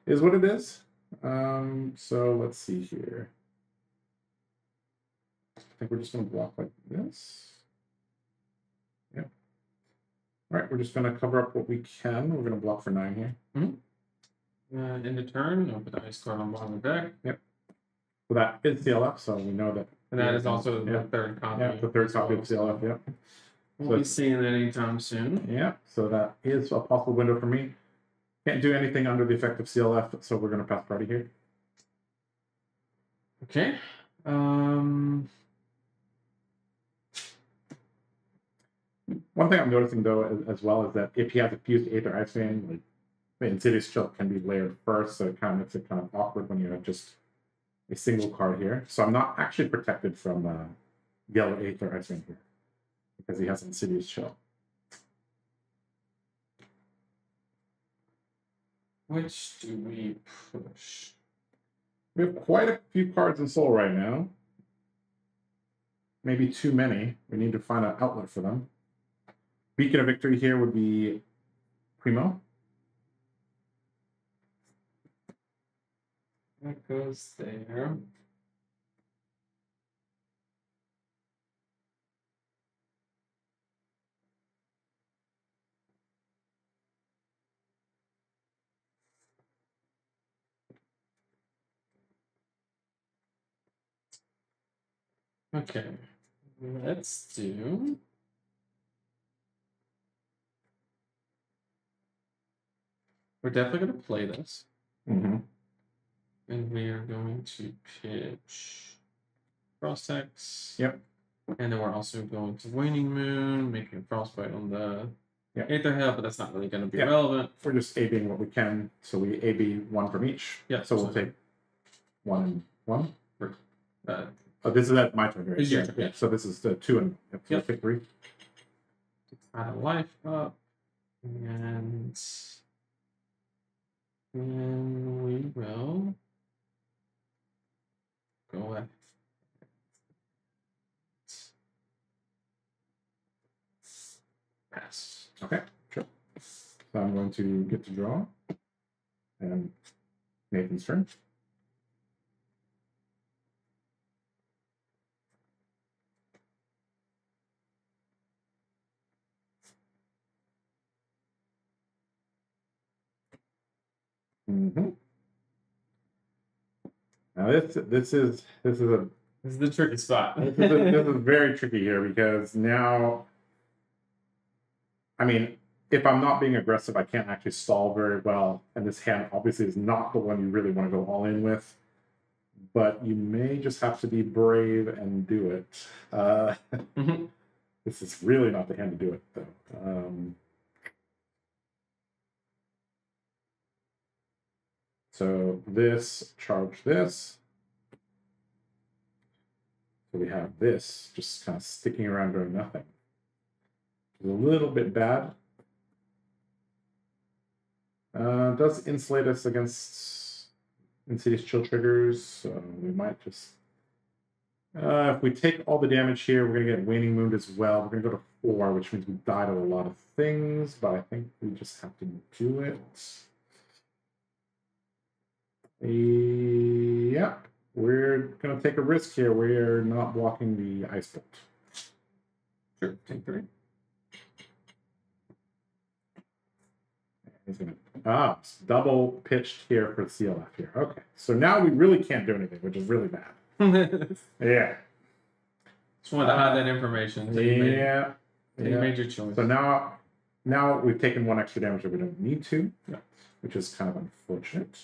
Is what it is. So let's see here. I think we're just going to block like this. Yeah. All right, we're just going to cover up what we can. We're going to block for 9 here. In the turn, I'll put the ice card on bottom of the deck. Yep. So that is CLF, so we know that. And that is also the third copy. Yeah, the third copy of CLF, yep. We'll be seeing that anytime soon. Yeah, so that is a possible window for me. Can't do anything under the effect of CLF, so we're going to pass party here. Okay. One thing I'm noticing, though, as well, is that if he has a fused Aether Ice Vein, like, the Insidious Chill can be layered first, so it kind of makes it kind of awkward when you have just a single card here. So I'm not actually protected from Yellow Aether Icelander here because he has Insidious Chill. Which do we push? We have quite a few cards in Soul right now. Maybe too many. We need to find an outlet for them. Beacon of Victory here would be Primo. That goes there. Okay, let's do. We're definitely going to play this. Mm-hmm. And we are going to pitch Frostex. Yep. And then we're also going to Waning Moon, making a Frostbite on the Aether Hill, but that's not really going to be relevant. We're just ABing what we can. So we AB one from each. Yeah. So we'll take 1 and 1. Oh, this is at my turn, right? It's your turn, yeah. So this is the 2 and Yep. Pick 3. Add a life up. And then we will go ahead. Pass. Okay, sure. So I'm going to get to draw. And Nathan's turn. Mm-hmm. Now this is the tricky spot. this is very tricky here because now, I mean, if I'm not being aggressive, I can't actually stall very well, and this hand obviously is not the one you really want to go all in with. But you may just have to be brave and do it. This is really not the hand to do it, though. So this, charge this. So we have this just kind of sticking around doing nothing. It's a little bit bad. Does insulate us against Insidious Chill triggers, so we might just... if we take all the damage here, we're going to get Waning Moon as well. We're going to go to 4, which means we died of a lot of things, but I think we just have to do it. Yeah, we're going to take a risk here. We're not blocking the Ice Bolt. Sure, take 3. He's going to... it's double pitched here for CLF here. Okay, so now we really can't do anything, which is really bad. Yeah. Just wanted to add that information. So you made your choice. So now we've taken 1 extra damage that we don't need to, which is kind of unfortunate.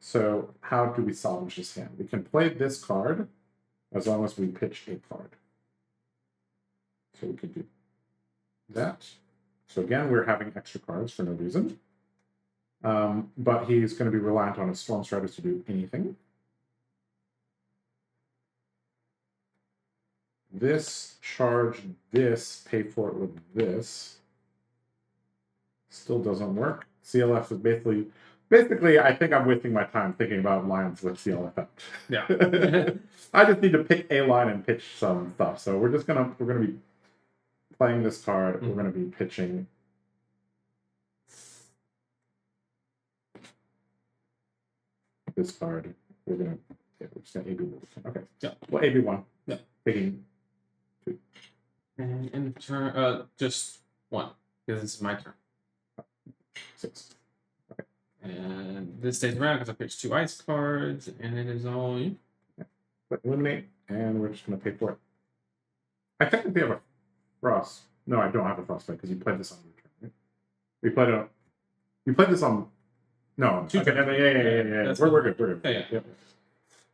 So how do we salvage this hand? We can play this card as long as we pitch a card. So we could do that. So again, we're having extra cards for no reason. But he's going to be reliant on his Storm Striders to do anything. This, charge this, pay for it with this. Still doesn't work. CLF is basically, I think I'm wasting my time thinking about lines with CLF out. Yeah. I just need to pick a line and pitch some stuff. So we're gonna be playing this card. Mm-hmm. We're gonna be pitching this card. We're just gonna AB 1. Okay. Yeah. Well, AB 1. Yeah. Picking 2. And in turn, just 1 because it's my turn. 6. Okay. And this stays around because I pitched 2 ice cards, and it is all you. Yeah. But eliminate, and we're just gonna pay for it. I technically have a frost. No, I don't have a frostbite because you played this on your turn. Right? You played this on. No. Two okay, yeah. We're good. We're good. Yeah.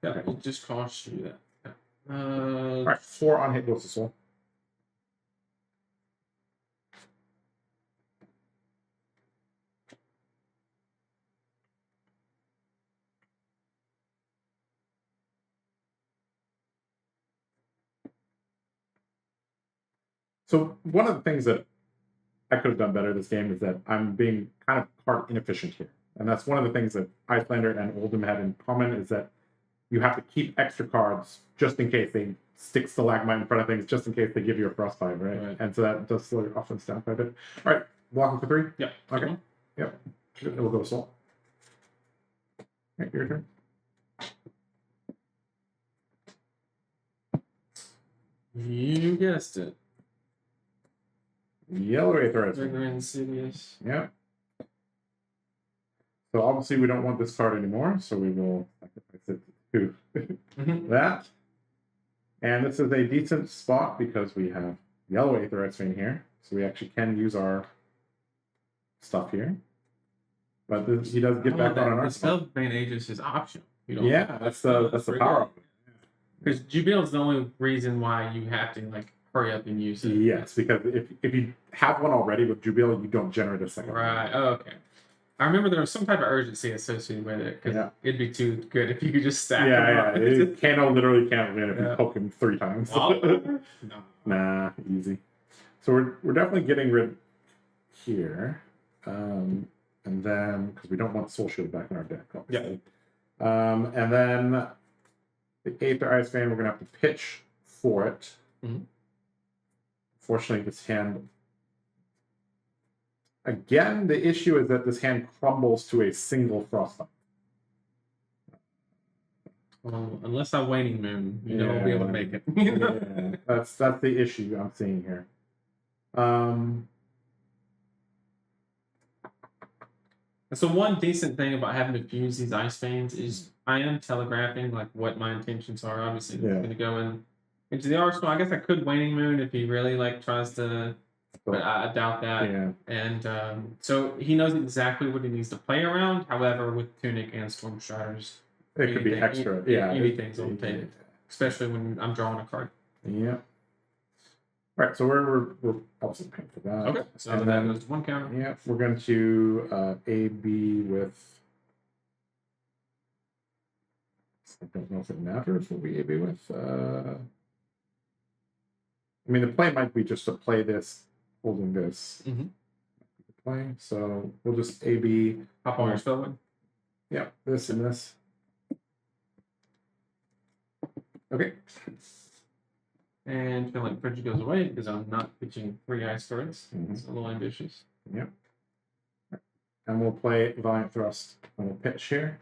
Yeah. Okay. It just costs you that. All right. 4 on hit goes to soul. So one of the things that I could have done better this game is that I'm being kind of card inefficient here. And that's one of the things that Icelander and Oldham had in common is that you have to keep extra cards just in case they stick stalagmite in front of things, just in case they give you a frostbite, right? And so that does slow your offense down quite a bit. All right, blocking for 3? Yep. Okay. Yep. We'll go Soul. Right, your turn. You guessed it. Yellow Aether Ice. Rigor Insidious. Yep. So obviously we don't want this card anymore, so we will sacrifice it to that. And this is a decent spot because we have yellow Aether Ice Vein here, so we actually can use our stuff here. But this, he does get back on our spell. Spellbane Aegis is optional. Yeah, that's the power of it. Because Jubilee is the only reason why you have to like hurry up and use it. Yes, because if you have one already with Jubilee, you don't generate a second. Right. Oh, okay. I remember there was some type of urgency associated with it because it'd be too good if you could just stack them up. Kano literally can't win if you poke him 3 times. No. Nah, easy. So we're definitely getting rid here. And then, because we don't want Soul Shield back in our deck, obviously. And then the Aether Ice Vein, we're going to have to pitch for it. Unfortunately, this hand... Again, the issue is that this hand crumbles to a single Frostbite. Well, unless I'm Waning Moon, you know, I'll be able to make it. That's the issue I'm seeing here. So one decent thing about having to fuse these Ice Veins is I am telegraphing like what my intentions are. Obviously, it's going to go into the arsenal. I guess I could Waning Moon if he really like tries to. But I doubt that. Yeah. And so he knows exactly what he needs to play around. However, with Tunic and Stormstriders, it could be extra. Anything's on the table, especially when I'm drawing a card. Yeah. All right, so we're obviously paying for that. Okay. So and then goes to 1 counter. Yeah, we're going to AB with. I don't know if it matters what we AB with. I mean, the play might be just to play this. Holding this play, so we'll just AB. Hop on your spell one. Yeah, this and this. Okay. And feel like Fridge goes away because I'm not pitching 3 ice cards. It's a little ambitious. Yep. And we'll play Valiant Thrust on a pitch here.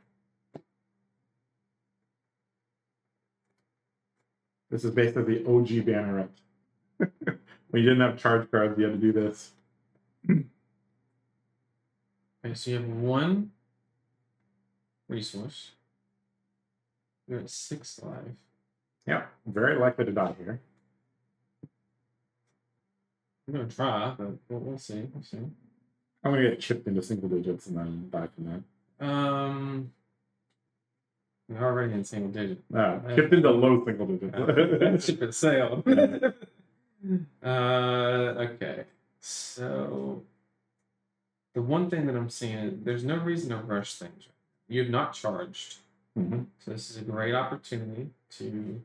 This is basically the OG banner up. When you didn't have charge cards, you had to do this. Okay, so you have 1 resource. You're at 6 life. Yeah, very likely to die here. I'm gonna try, but we'll see. I'm gonna get chipped into single digits and then die from that. We're already in single digit. Chipped into low single digits. Ship it sailed. Okay, so the one thing that I'm seeing is there's no reason to rush things. You have not charged, so this is a great opportunity to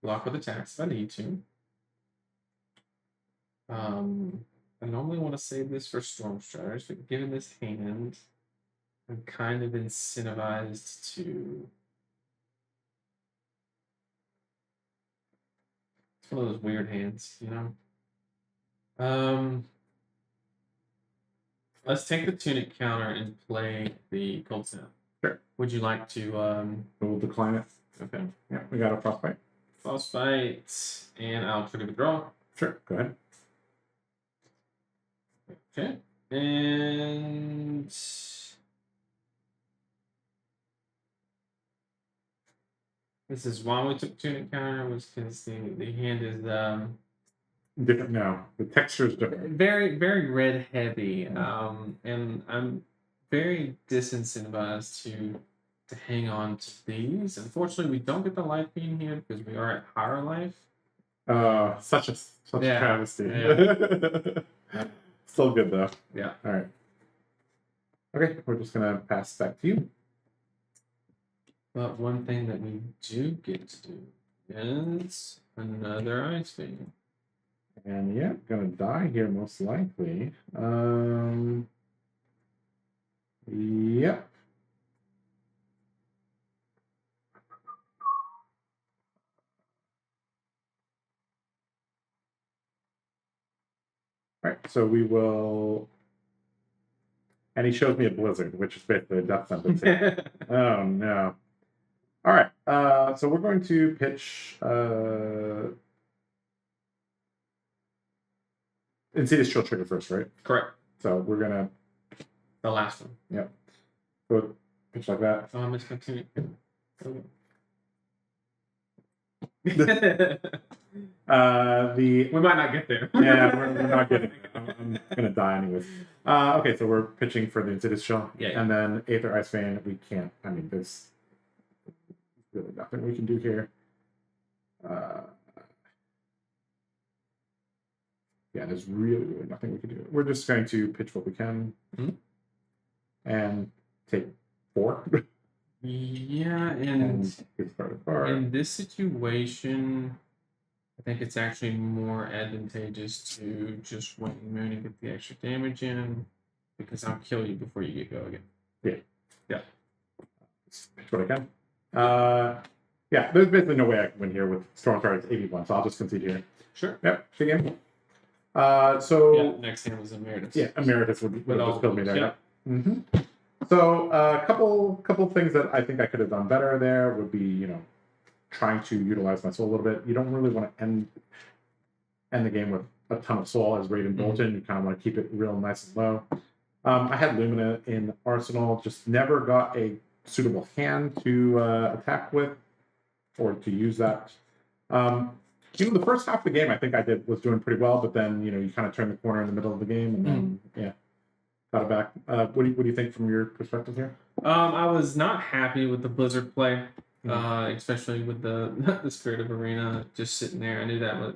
block with attacks if I need to. I normally want to save this for Stormstriders, but given this hand, I'm kind of incentivized to. It's one of those weird hands, you know? Let's take the Tunic counter and play the Cold Snap. Sure. Would you like to... We'll decline it. Okay. Yeah, we got a Frostbite. Frostbite, and I'll trigger the draw. Sure, go ahead. Okay. And... This is why we took Tunic counter, was because the hand is different now. The texture is different. Very, very red heavy. And I'm very disincentivized to hang on to these. Unfortunately, we don't get the life beam here because we are at higher life. Such a travesty. Yeah. Still good though. Yeah. All right. Okay, we're just gonna pass back to you. But one thing that we do get to do is another ice vein. And yeah, gonna die here most likely. Yep. All right, so we will. And he shows me a blizzard, which is basically a death sentence. Oh no. All right. So we're going to pitch Insidious Chill trigger first, right? Correct. So we're gonna The last one. Yep. Go pitch like that. Oh, let's continue. We might not get there. Yeah, we're not getting there. I'm gonna die anyways. Okay, so we're pitching for the Insidious Chill. Yeah. And then Aether Ice Vein, we can't. I mean, there's really nothing we can do here. Yeah, there's really nothing we can do. We're just going to pitch what we can and take 4. Yeah, and apart. in this situation, I think it's actually more advantageous to just wait a moon and get the extra damage in, because I'll kill you before you get go again. Yeah. Pitch what I can. Yeah, there's basically no way I can win here with Stormbind 81, so I'll just concede here. Sure. Yep, again. So yeah, next hand was Emeritus. Yeah, Emeritus would just kill me there. Yeah. Mm-hmm. So a couple things that I think I could have done better there would be, trying to utilize my soul a little bit. You don't really want to end the game with a ton of soul as Raiden Bolton. You kind of want to keep it real nice and low. I had Lumina in Arsenal, just never got a suitable hand to attack with or to use that. The first half of the game I think was doing pretty well, but then you kind of turn the corner in the middle of the game and then got it back. What do you think from your perspective here? I was not happy with the Blizzard play, especially with the Spirit of Arena just sitting there. I knew that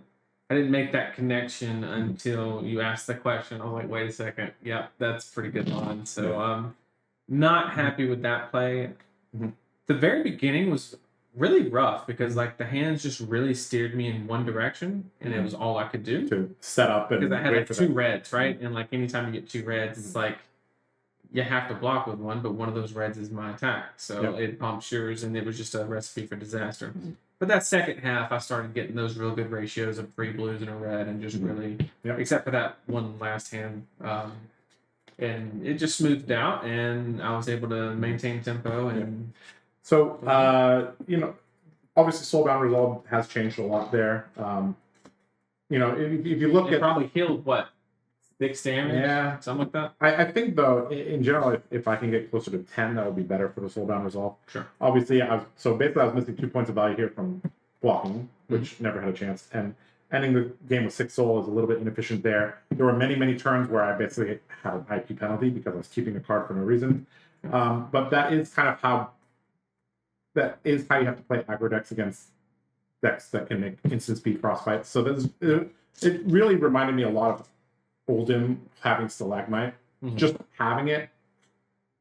I didn't make that connection until you asked the question. I was like, wait a second. Yep, that's a pretty good line. So not happy with that play. The very beginning was really rough because the hands just really steered me in one direction, and it was all I could do to set up. Because I had 2 reds, right? And anytime you get 2 reds, it's you have to block with one, but one of those reds is my attack. So it pumps yours, and it was just a recipe for disaster. But that second half, I started getting those real good ratios of 3 blues and a red, and just really, except for that one last hand, and it just smoothed out, and I was able to maintain tempo. And so, obviously, Soulbound Resolve has changed a lot there. If you look at probably healed 6 damage, something like that. I think though, in general, if I can get closer to 10, that would be better for the Soulbound Resolve. Sure. Obviously, I was missing 2 points of value here from blocking, which never had a chance, and ending the game with 6 soul is a little bit inefficient there. There were many turns where I basically had an IP penalty because I was keeping a card for no reason. But that is kind of how you have to play aggro decks against decks that can make instant speed crossfights. So it really reminded me a lot of Bolton having Stalagmite. Just having it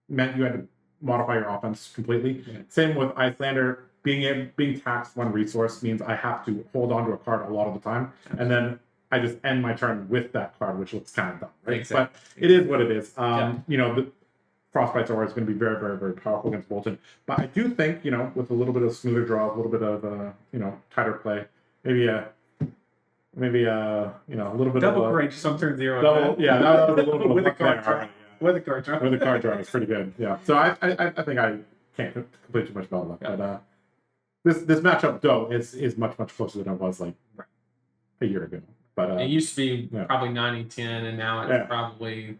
meant you had to modify your offense completely. Same with Icelander. Being taxed 1 resource means I have to hold on to a card a lot of the time, and then I just end my turn with that card, which looks kind of dumb, right? Exactly. But it is what it is. The Frostbite's aura is going to be very, very, very powerful against Bolton. But I do think, with a little bit of smoother draw, a little bit of, tighter play, maybe a little bit double of courageous on turn 0. Double, yeah, that was a little bit with a card draw. With a card draw. With a card draw, it's pretty good. Yeah. So I think I can't complain too much about luck. But this matchup though is much closer than it was a year ago. But it used to be probably 90-10, and now it's probably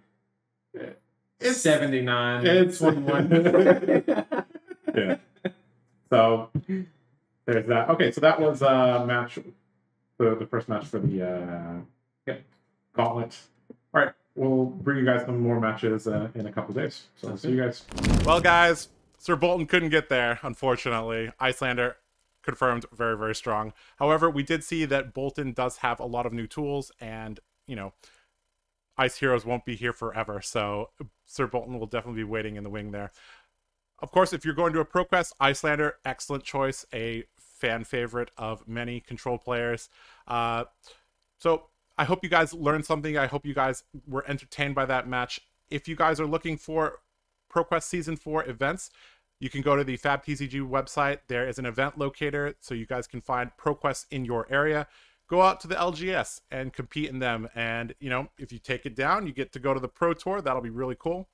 79. It's 21. Yeah. So there's that. Okay, so that was match. The first match for the Gauntlet. All right, we'll bring you guys some more matches in a couple days. So see you guys. Well, guys, Sir Bolton couldn't get there, unfortunately. Icelander confirmed very, very strong. However, we did see that Bolton does have a lot of new tools, and Ice Heroes won't be here forever. So Sir Bolton will definitely be waiting in the wing there. Of course, if you're going to a ProQuest, Icelander, excellent choice, a fan favorite of many control players. So I hope you guys learned something. I hope you guys were entertained by that match. If you guys are looking for ProQuest Season 4 events, you can go to the FabTCG website. There is an event locator, so you guys can find ProQuest in your area. Go out to the LGS and compete in them. And, you know, if you take it down, you get to go to the Pro Tour. That'll be really cool.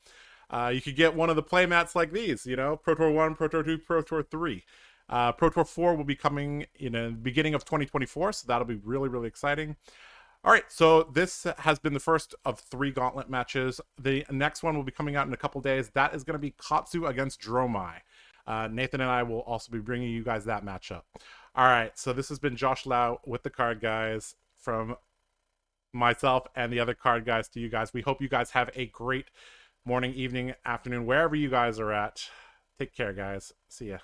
You could get one of the playmats like these, you know, Pro Tour 1, Pro Tour 2, Pro Tour 3. Pro Tour 4 will be coming in the beginning of 2024, so that'll be really, really exciting. All right, so this has been the first of 3 Gauntlet matches. The next one will be coming out in a couple days. That is going to be Katsu against Dromai. Nathan and I will also be bringing you guys that matchup. All right, so this has been Josh Lau with the Card Guyz, from myself and the other Card Guyz to you guys. We hope you guys have a great morning, evening, afternoon, wherever you guys are at. Take care, guys. See ya.